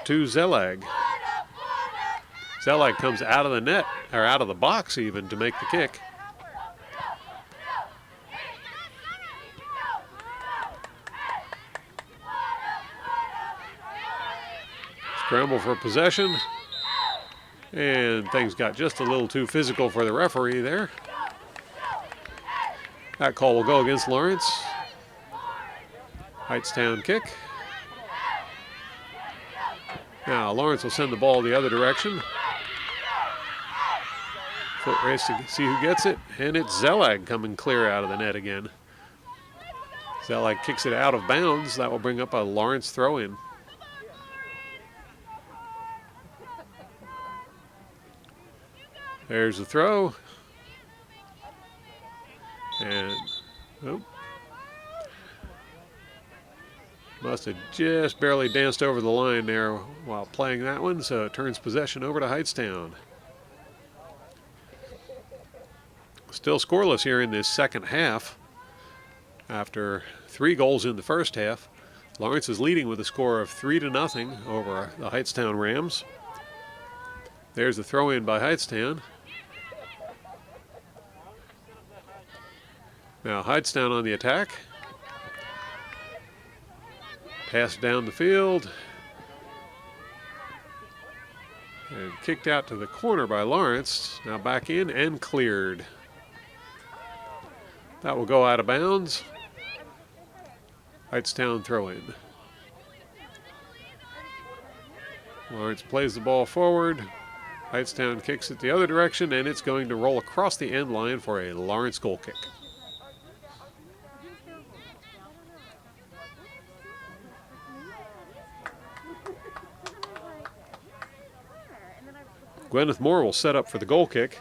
to Zelag. Zelag comes out of the net, or out of the box even, to make the kick. Scramble for possession. And things got just a little too physical for the referee there. That call will go against Lawrence. Hightstown kick. Now Lawrence will send the ball the other direction. Foot race to see who gets it, and it's Zelag coming clear out of the net again. Zelag kicks it out of bounds. That will bring up a Lawrence throw-in. There's the throw. And must have just barely danced over the line there while playing that one, so it turns possession over to Hightstown. Still scoreless here in this second half. After 3 goals in the first half, Lawrence is leading with a score of 3-0 over the Hightstown Rams. There's the throw-in by Hightstown. Now Highstown on the attack. Pass down the field. And kicked out to the corner by Lawrence. Now back in and cleared. That will go out of bounds. Hightstown throw in. Lawrence plays the ball forward. Hightstown kicks it the other direction, and it's going to roll across the end line for a Lawrence goal kick. Gwyneth Moore will set up for the goal kick.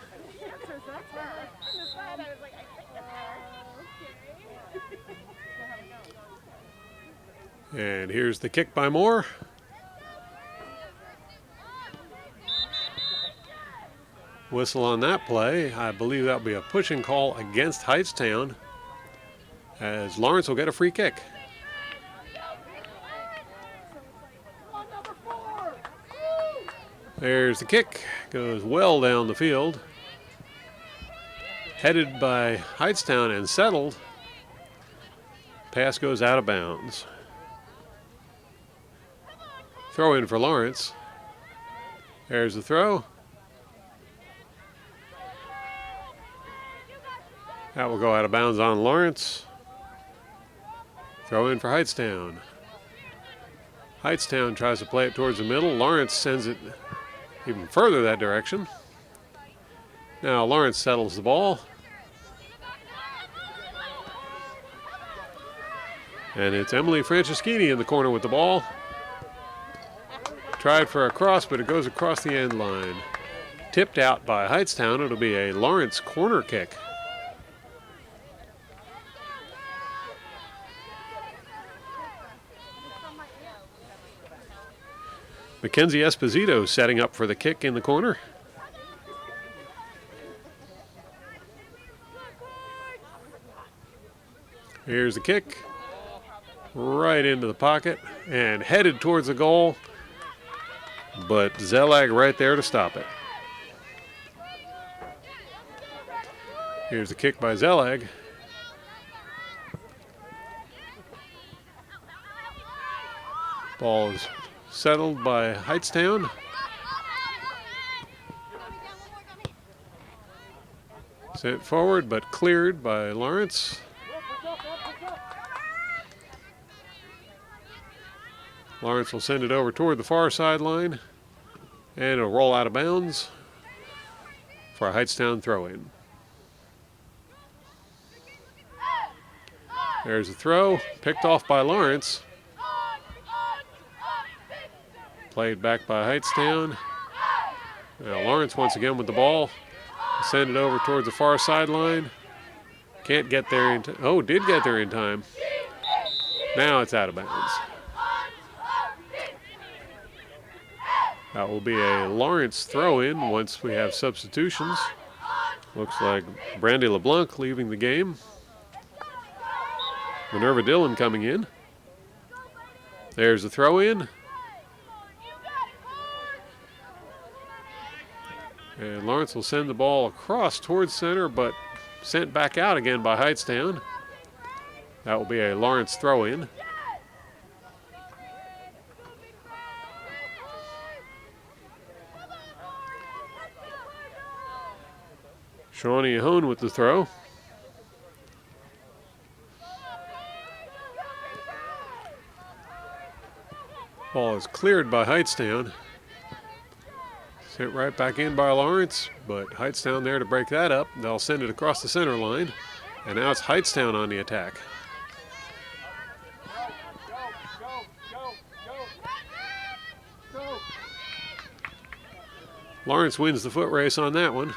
And here's the kick by Moore. Whistle on that play. I believe that'll be a pushing call against Hightstown, as Lawrence will get a free kick. There's the kick. Goes well down the field. Headed by Hightstown and settled. Pass goes out of bounds. Throw in for Lawrence. There's the throw. That will go out of bounds on Lawrence. Throw in for Hightstown. Hightstown tries to play it towards the middle. Lawrence sends it even further that direction. Now Lawrence settles the ball. And it's Emily Franceschini in the corner with the ball. Tried for a cross, but it goes across the end line. Tipped out by Hightstown. It'll be a Lawrence corner kick. Mackenzie Esposito setting up for the kick in the corner. Here's the kick. Right into the pocket and headed towards the goal. But Zelag right there to stop it. Here's the kick by Zelag. Ball is settled by Hightstown. Sent forward but cleared by Lawrence. Lawrence will send it over toward the far sideline, and it'll roll out of bounds for a Hightstown throw-in. There's a throw, picked off by Lawrence. Played back by Hightstown. Now Lawrence once again with the ball. Send it over towards the far sideline. Can't get there in time. Oh, did get there in time. Now it's out of bounds. That will be a Lawrence throw-in once we have substitutions. Looks like Brandy LeBlanc leaving the game. Minerva Dillon coming in. There's the throw-in. And Lawrence will send the ball across towards center, but sent back out again by Hightstown. That will be a Lawrence throw-in. Shawnee Hone with the throw. Ball is cleared by Hightstown. Sent right back in by Lawrence, but Hightstown there to break that up. They'll send it across the center line, and now it's Hightstown on the attack. Lawrence wins the foot race on that one.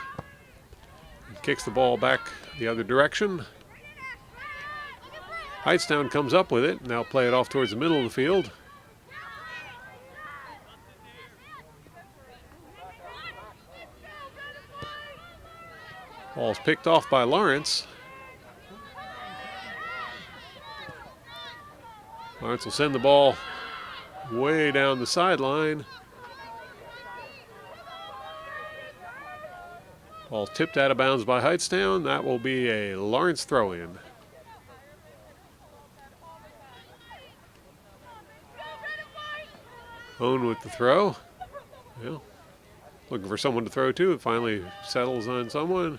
Kicks the ball back the other direction. Hightstown comes up with it. Now play it off towards the middle of the field. Ball's picked off by Lawrence. Lawrence will send the ball way down the sideline. Ball tipped out of bounds by Hightstown. That will be a Lawrence throw-in. Owen with the throw. Yeah. Looking for someone to throw to. It finally settles on someone.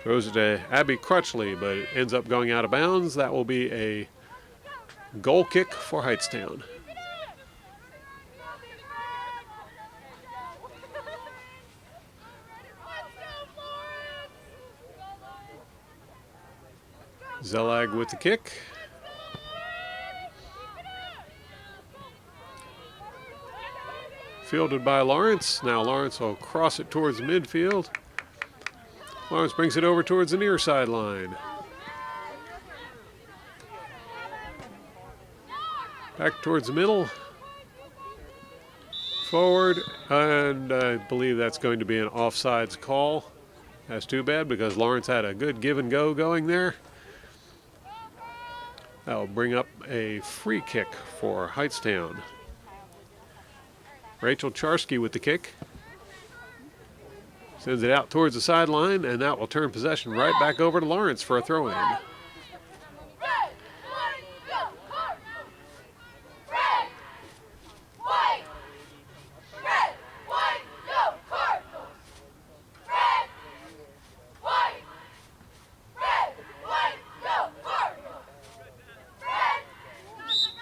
Throws it to Abby Crutchley, but it ends up going out of bounds. That will be a goal kick for Hightstown. Zellag with the kick. Fielded by Lawrence. Now Lawrence will cross it towards midfield. Lawrence brings it over towards the near sideline. Back towards the middle. Forward, and I believe that's going to be an offsides call. That's too bad because Lawrence had a good give and go going there. That'll bring up a free kick for Hightstown. Rachel Charsky with the kick. Sends it out towards the sideline, and that will turn possession right back over to Lawrence for a throw-in.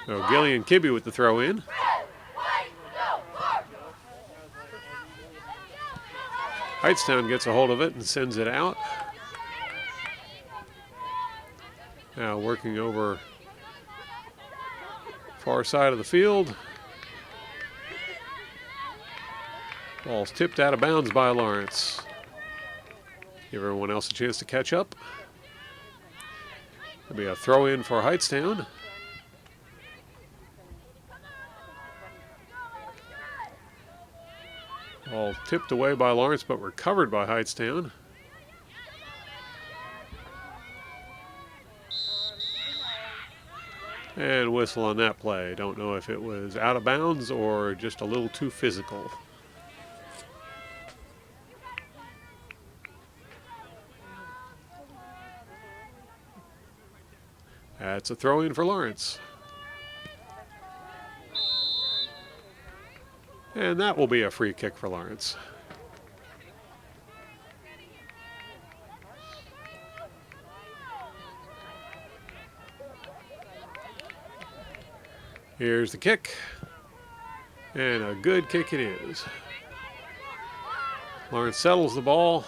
So Gillian Kibbe with the throw-in. Hightstown gets a hold of it and sends it out. Now working over far side of the field. Ball's tipped out of bounds by Lawrence. Give everyone else a chance to catch up. There'll be a throw-in for Hightstown. All tipped away by Lawrence, but recovered by Hightstown. And whistle on that play. Don't know if it was out of bounds or just a little too physical. That's a throw-in for Lawrence. And that will be a free kick for Lawrence. Here's the kick. And a good kick it is. Lawrence settles the ball,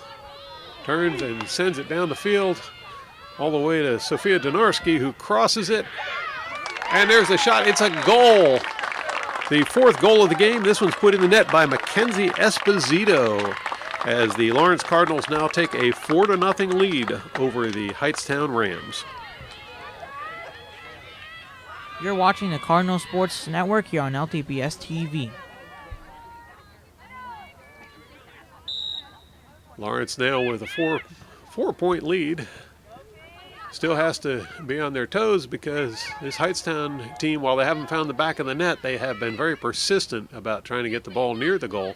turns and sends it down the field, all the way to Sophia Donarski, who crosses it. And there's the shot. It's a goal. The fourth goal of the game. This one's put in the net by Mackenzie Esposito, as the Lawrence Cardinals now take a 4-0 lead over the Hightstown Rams. You're watching the Cardinal Sports Network here on LTPS-TV. Lawrence now with a four-point lead. Still has to be on their toes because this Hightstown team, while they haven't found the back of the net, they have been very persistent about trying to get the ball near the goal.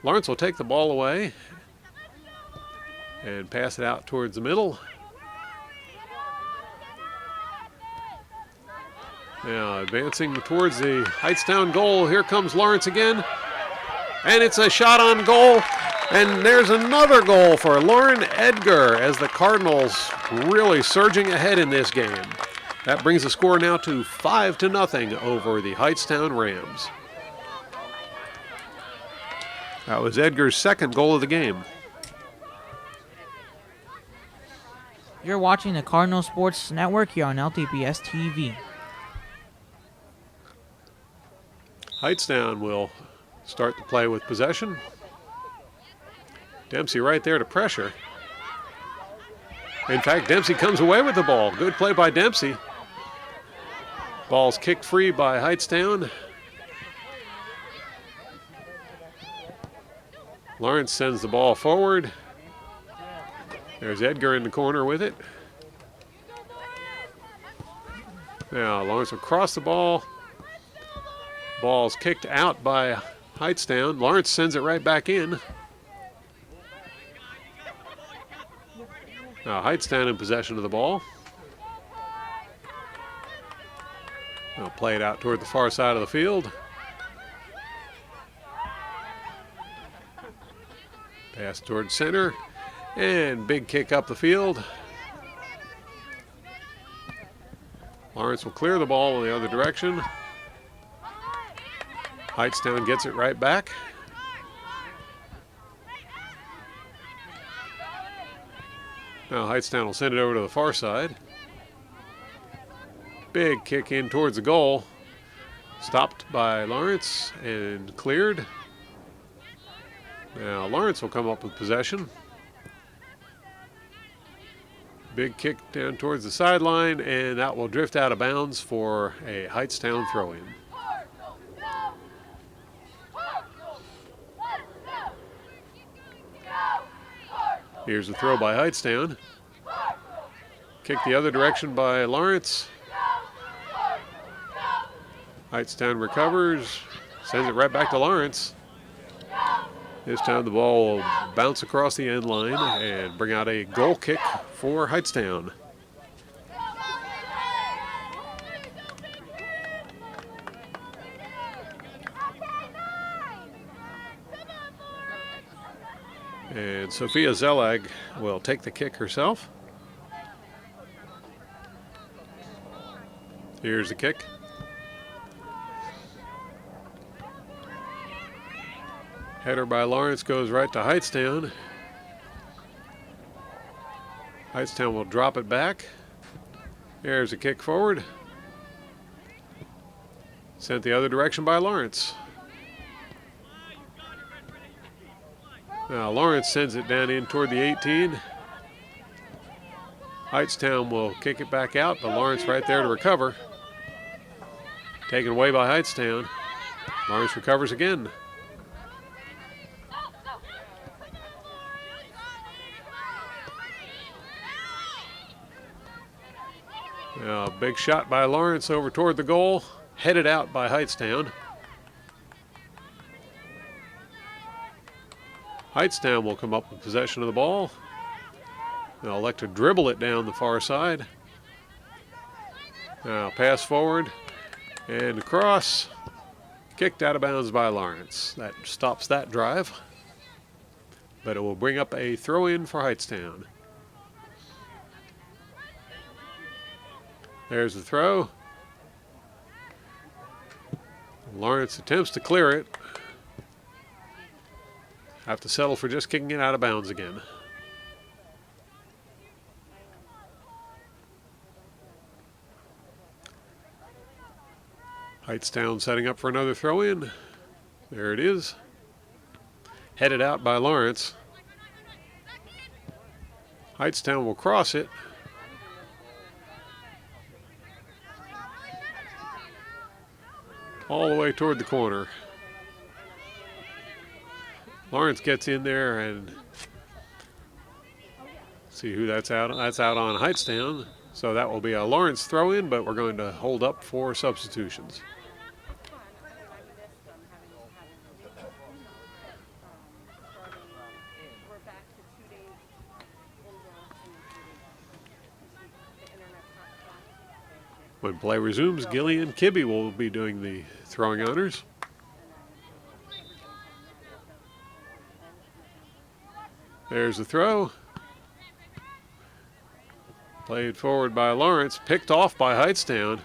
Lawrence will take the ball away and pass it out towards the middle. Now advancing towards the Hightstown goal. Here comes Lawrence again. And it's a shot on goal. And there's another goal for Lauren Edgar as the Cardinals really surging ahead in this game. That brings the score now to 5-0 over the Hightstown Rams. That was Edgar's second goal of the game. You're watching the Cardinal Sports Network here on LTPS-TV. Hightstown will start the play with possession. Dempsey right there to pressure. In fact, Dempsey comes away with the ball. Good play by Dempsey. Ball's kicked free by Hightstown. Lawrence sends the ball forward. There's Edgar in the corner with it. Now Lawrence will cross the ball. Ball's kicked out by Hightstown. Lawrence sends it right back in. Now Hightstown in possession of the ball. They'll play it out toward the far side of the field. Pass toward center, and big kick up the field. Lawrence will clear the ball in the other direction. Hightstown gets it right back. Now Hightstown will send it over to the far side. Big kick in towards the goal. Stopped by Lawrence and cleared. Now Lawrence will come up with possession. Big kick down towards the sideline, and that will drift out of bounds for a Hightstown throw-in. Here's a throw by Hightstown. Kick the other direction by Lawrence. Hightstown recovers, sends it right back to Lawrence. This time the ball will bounce across the end line and bring out a goal kick for Hightstown. And Sophia Zellag will take the kick herself. Here's the kick. Header by Lawrence goes right to Hightstown. Hightstown will drop it back. There's a kick forward. Sent the other direction by Lawrence. Now Lawrence sends it down in toward the 18. Hightstown will kick it back out, but Lawrence right there to recover. Taken away by Hightstown. Lawrence recovers again. Now, a big shot by Lawrence over toward the goal, headed out by Hightstown. Hightstown will come up with possession of the ball. They'll elect to dribble it down the far side. Now pass forward and across. Kicked out of bounds by Lawrence. That stops that drive. But it will bring up a throw-in for Hightstown. There's the throw. Lawrence attempts to clear it. Have to settle for just kicking it out of bounds again. Hightstown setting up for another throw-in. There it is. Headed out by Lawrence. Hightstown will cross it. All the way toward the corner. Lawrence gets in there and see who that's out. That's out on Hightstown. So that will be a Lawrence throw-in, but we're going to hold up for substitutions. When play resumes, Gillian Kibbe will be doing the throwing honors. There's the throw. Played forward by Lawrence, picked off by Hightstown.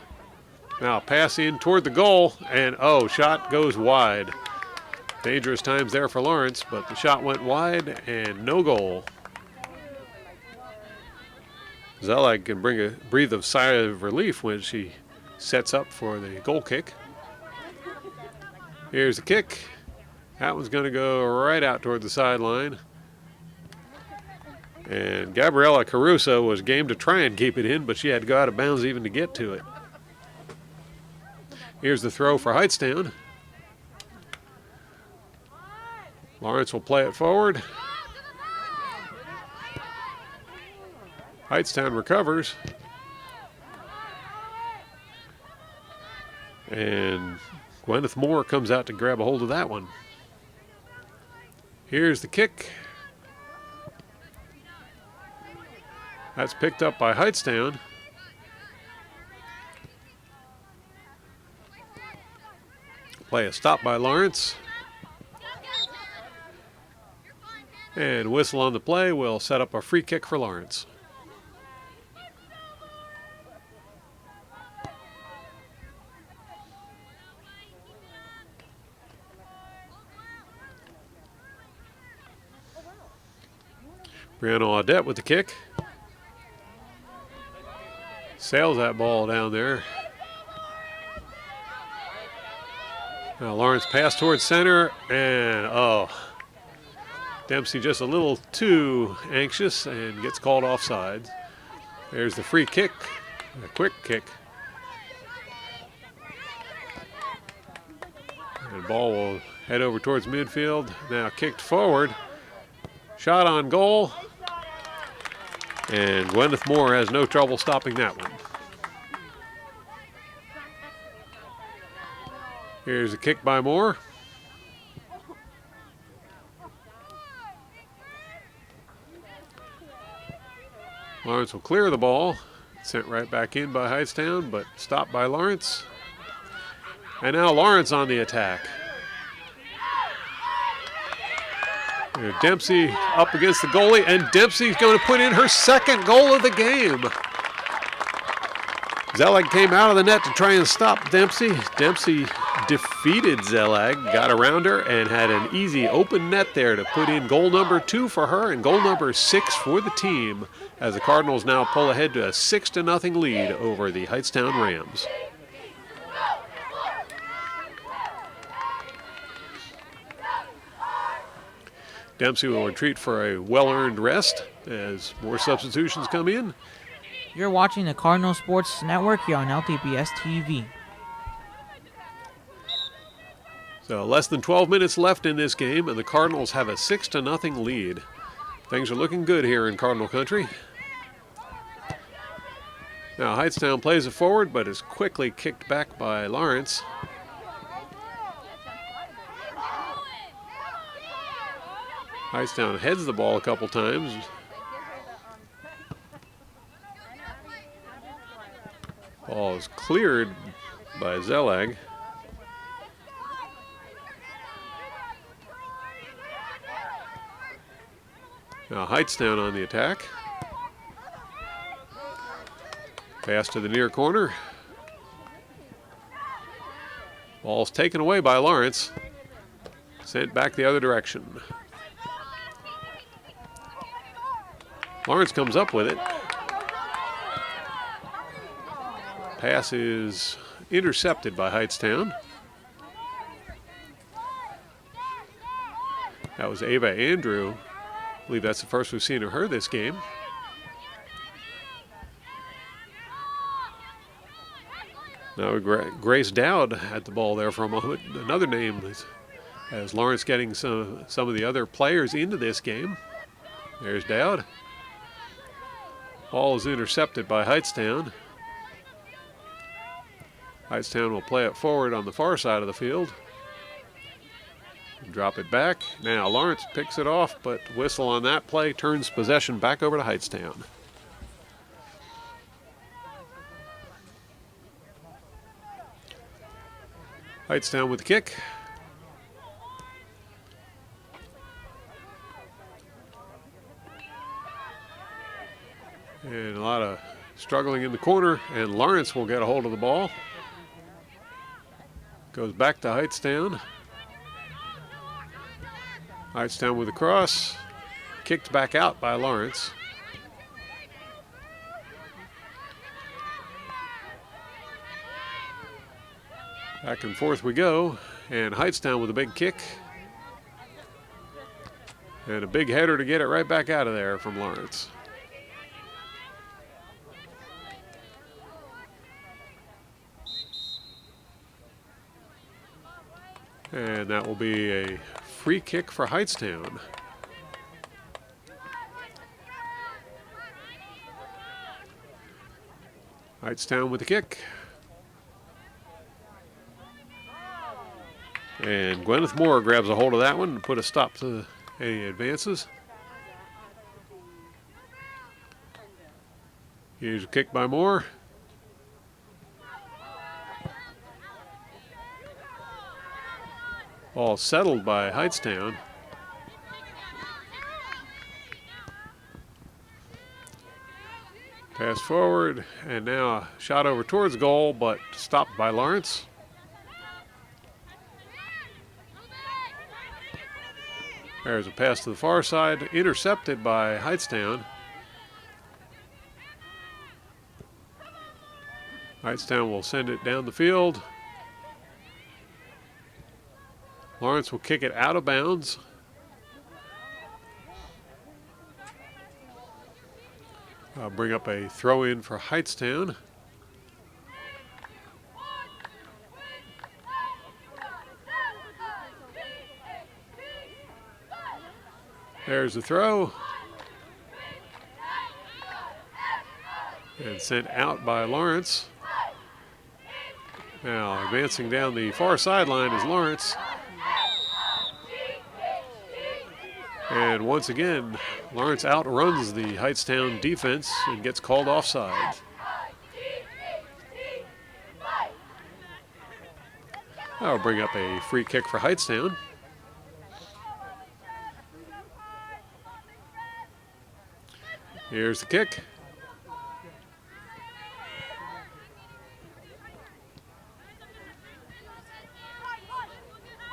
Now pass in toward the goal, and oh, shot goes wide. Dangerous times there for Lawrence, but the shot went wide and no goal. Zellag can breathe a sigh of relief when she sets up for the goal kick. Here's the kick. That one's going to go right out toward the sideline. And Gabriella Caruso was game to try and keep it in, but she had to go out of bounds even to get to it. Here's the throw for Hightstown. Lawrence will play it forward. Hightstown recovers. And Gwyneth Moore comes out to grab a hold of that one. Here's the kick. That's picked up by Hightstown. Play a stop by Lawrence. And whistle on the play will set up a free kick for Lawrence. Brianna Audette with the kick. Sails that ball down there. Now Lawrence pass towards center, and Dempsey just a little too anxious and gets called offside. There's the free kick, a quick kick. And the ball will head over towards midfield. Now kicked forward. Shot on goal. And Gwyneth Moore has no trouble stopping that one. Here's a kick by Moore. Lawrence will clear the ball. Sent right back in by Hightstown, but stopped by Lawrence. And now Lawrence on the attack. Dempsey up against the goalie, and Dempsey's going to put in her second goal of the game. Zelig came out of the net to try and stop Dempsey. Dempsey defeated Zelig, got around her, and had an easy open net there to put in goal number 2 for her and goal number 6 for the team, as the Cardinals now pull ahead to a 6-0 lead over the Hightstown Rams. Dempsey will retreat for a well-earned rest as more substitutions come in. You're watching the Cardinal Sports Network here on LTPS-TV. So less than 12 minutes left in this game, and the Cardinals have a 6-0 lead. Things are looking good here in Cardinal country. Now Hightstown plays it forward, but is quickly kicked back by Lawrence. Hightstown heads the ball a couple times. Ball is cleared by Zelig. Now Hightstown on the attack. Pass to the near corner. Ball's taken away by Lawrence. Sent back the other direction. Lawrence comes up with it. Pass is intercepted by Hightstown. That was Ava Andrew. I believe that's the first we've seen of her this game. Now Grace Dowd had the ball there for a moment. Another name as Lawrence getting some of the other players into this game. There's Dowd. Ball is intercepted by Hightstown. Hightstown will play it forward on the far side of the field. Drop it back. Now Lawrence picks it off, but whistle on that play turns possession back over to Hightstown. Hightstown with the kick. And a lot of struggling in the corner, and Lawrence will get a hold of the ball. Goes back to Hightstown. Hightstown with a cross. Kicked back out by Lawrence. Back and forth we go, and Hightstown with a big kick. And a big header to get it right back out of there from Lawrence. And that will be a free kick for Hightstown. Hightstown with the kick. And Gwyneth Moore grabs a hold of that one and put a stop to any advances. Here's a kick by Ball settled by Hightstown. Pass forward, and now a shot over towards goal, but stopped by Lawrence. There's a pass to the far side, intercepted by Hightstown. Hightstown will send it down the field. Lawrence will kick it out of bounds. I'll bring up a throw in for Hightstown. There's the throw. And sent out by Lawrence. Now advancing down the far sideline is Lawrence. And once again, Lawrence outruns the Hightstown defense and gets called offside. I'll bring up a free kick for Hightstown. Here's the kick.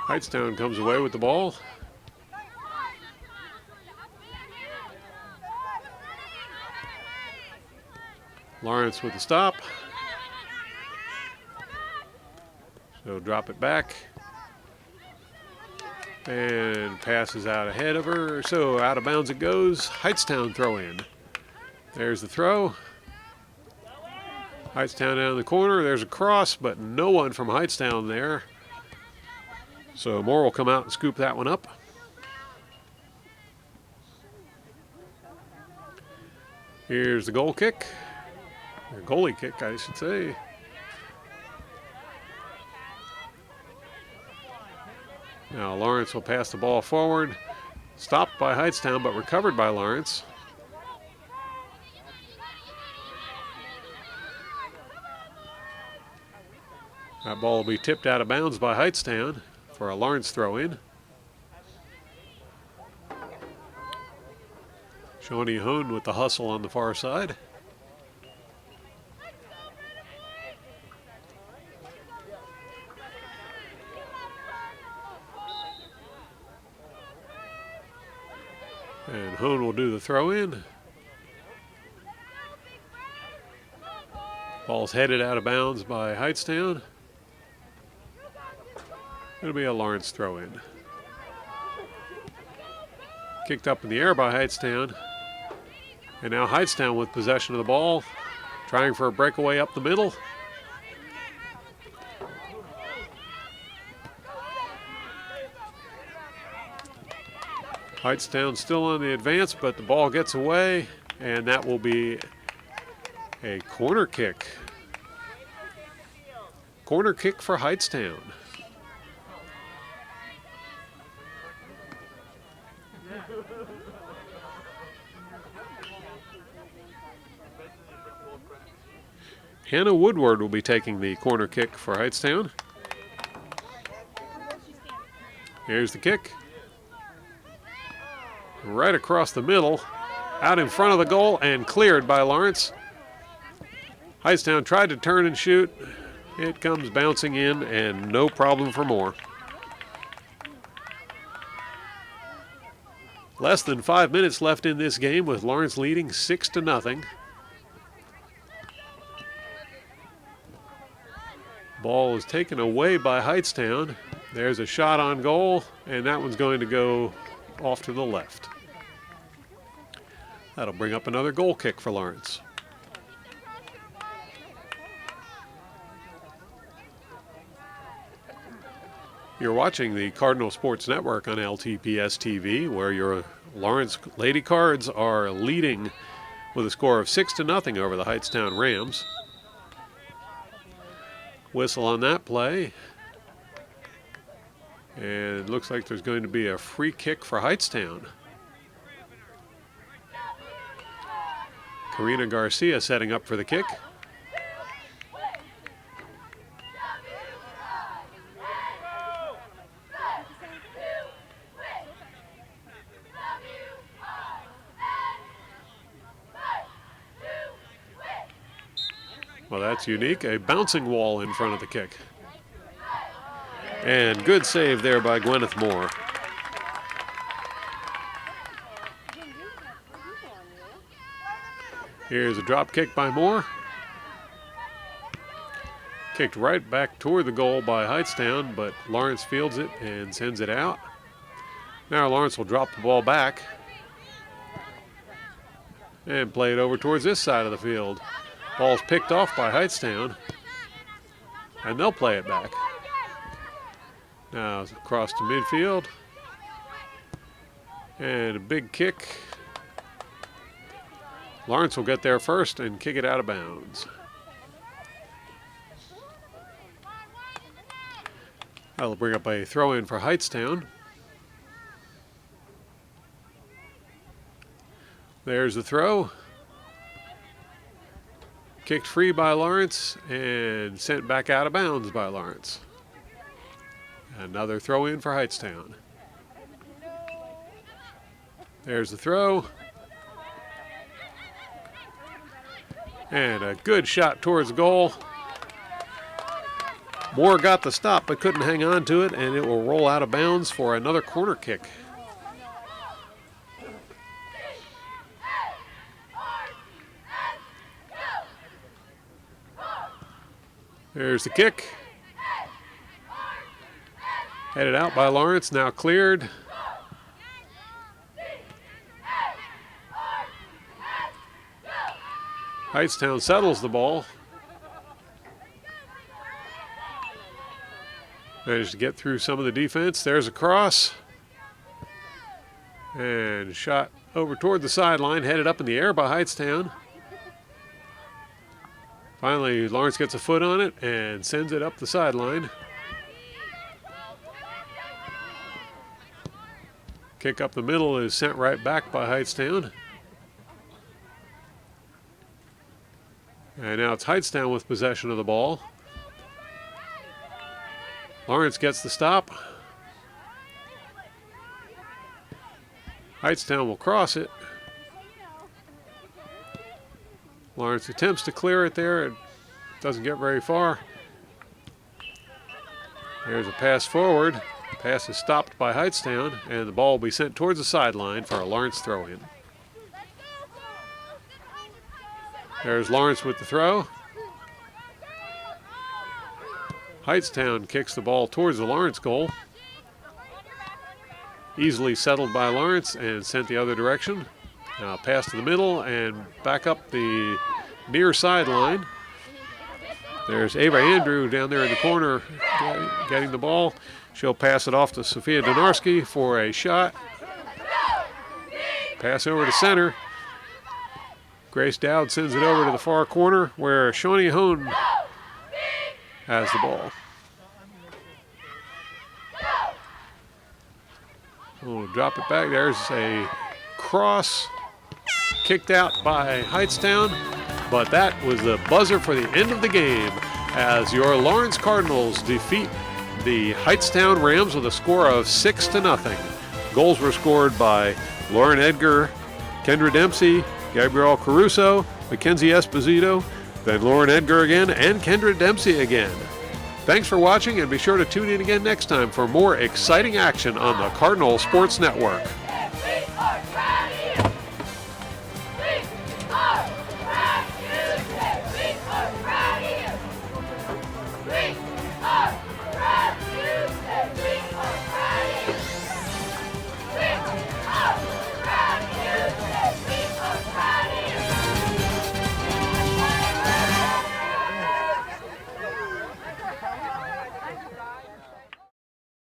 Hightstown comes away with the ball. Lawrence with the stop. So drop it back. And passes out ahead of her. So out of bounds it goes. Hightstown throw in. There's the throw. Hightstown down in the corner. There's a cross, but no one from Hightstown there. So Moore will come out and scoop that one up. Here's the goal kick. Or goalie kick, I should say. Now Lawrence will pass the ball forward. Stopped by Hightstown, but recovered by Lawrence. That ball will be tipped out of bounds by Hightstown for a Lawrence throw-in. Shawnee Hone with the hustle on the far side. And Hone will do the throw-in. Ball's headed out of bounds by Hightstown. It'll be a Lawrence throw-in. Kicked up in the air by Hightstown. And now Hightstown with possession of the ball, trying for a breakaway up the middle. Hightstown still on the advance, but the ball gets away, and that will be a corner kick. Corner kick for Hightstown. Hannah Woodward will be taking the corner kick for Hightstown. Here's the kick. Right across the middle, out in front of the goal and cleared by Lawrence. Highstown tried to turn and shoot. It comes bouncing in and no problem for Moore. Less than 5 minutes left in this game with Lawrence leading 6-0. Ball is taken away by Hightstown. There's a shot on goal, and that one's going to go off to the left. That'll bring up another goal kick for Lawrence. You're watching the Cardinal Sports Network on LTPS-TV, where your Lawrence Lady Cards are leading with a score of 6-0 over the Hightstown Rams. Whistle on that play. And it looks like there's going to be a free kick for Hightstown. Karina Garcia setting up for the kick. Well, that's unique. A bouncing wall in front of the kick. And good save there by Gwyneth Moore. Here's a drop kick by Moore. Kicked right back toward the goal by Hightstown, but Lawrence fields it and sends it out. Now Lawrence will drop the ball back and play it over towards this side of the field. Ball's picked off by Hightstown, and they'll play it back. Now it's across to midfield, and a big kick. Lawrence will get there first and kick it out of bounds. That'll bring up a throw-in for Hightstown. There's the throw. Kicked free by Lawrence and sent back out of bounds by Lawrence. Another throw-in for Hightstown. There's the throw. And a good shot towards goal. Moore got the stop but couldn't hang on to it, and it will roll out of bounds for another corner kick. There's the kick. Headed out by Lawrence, now cleared. Hightstown settles the ball. Managed to get through some of the defense. There's a cross. And shot over toward the sideline, headed up in the air by Hightstown. Finally, Lawrence gets a foot on it and sends it up the sideline. Kick up the middle is sent right back by Hightstown. And now it's Hightstown with possession of the ball. Lawrence gets the stop. Hightstown will cross it. Lawrence attempts to clear it there. It doesn't get very far. There's a pass forward. Pass is stopped by Hightstown, and the ball will be sent towards the sideline for a Lawrence throw-in. There's Lawrence with the throw. Hightstown kicks the ball towards the Lawrence goal. Easily settled by Lawrence and sent the other direction. Now pass to the middle and back up the near sideline. There's Ava Andrew down there in the corner getting the ball. She'll pass it off to Sophia Donarski for a shot. Pass over to center. Grace Dowd sends it over to the far corner where Shawnee Hone has the ball. We'll drop it back. There's a cross kicked out by Hightstown, but that was the buzzer for the end of the game as your Lawrence Cardinals defeat the Hightstown Rams with a score of 6-0. Goals were scored by Lauren Edgar, Kendra Dempsey, Gabrielle Caruso, Mackenzie Esposito, then Lauren Edgar again, and Kendra Dempsey again. Thanks for watching, and be sure to tune in again next time for more exciting action on the Cardinal Sports Network. We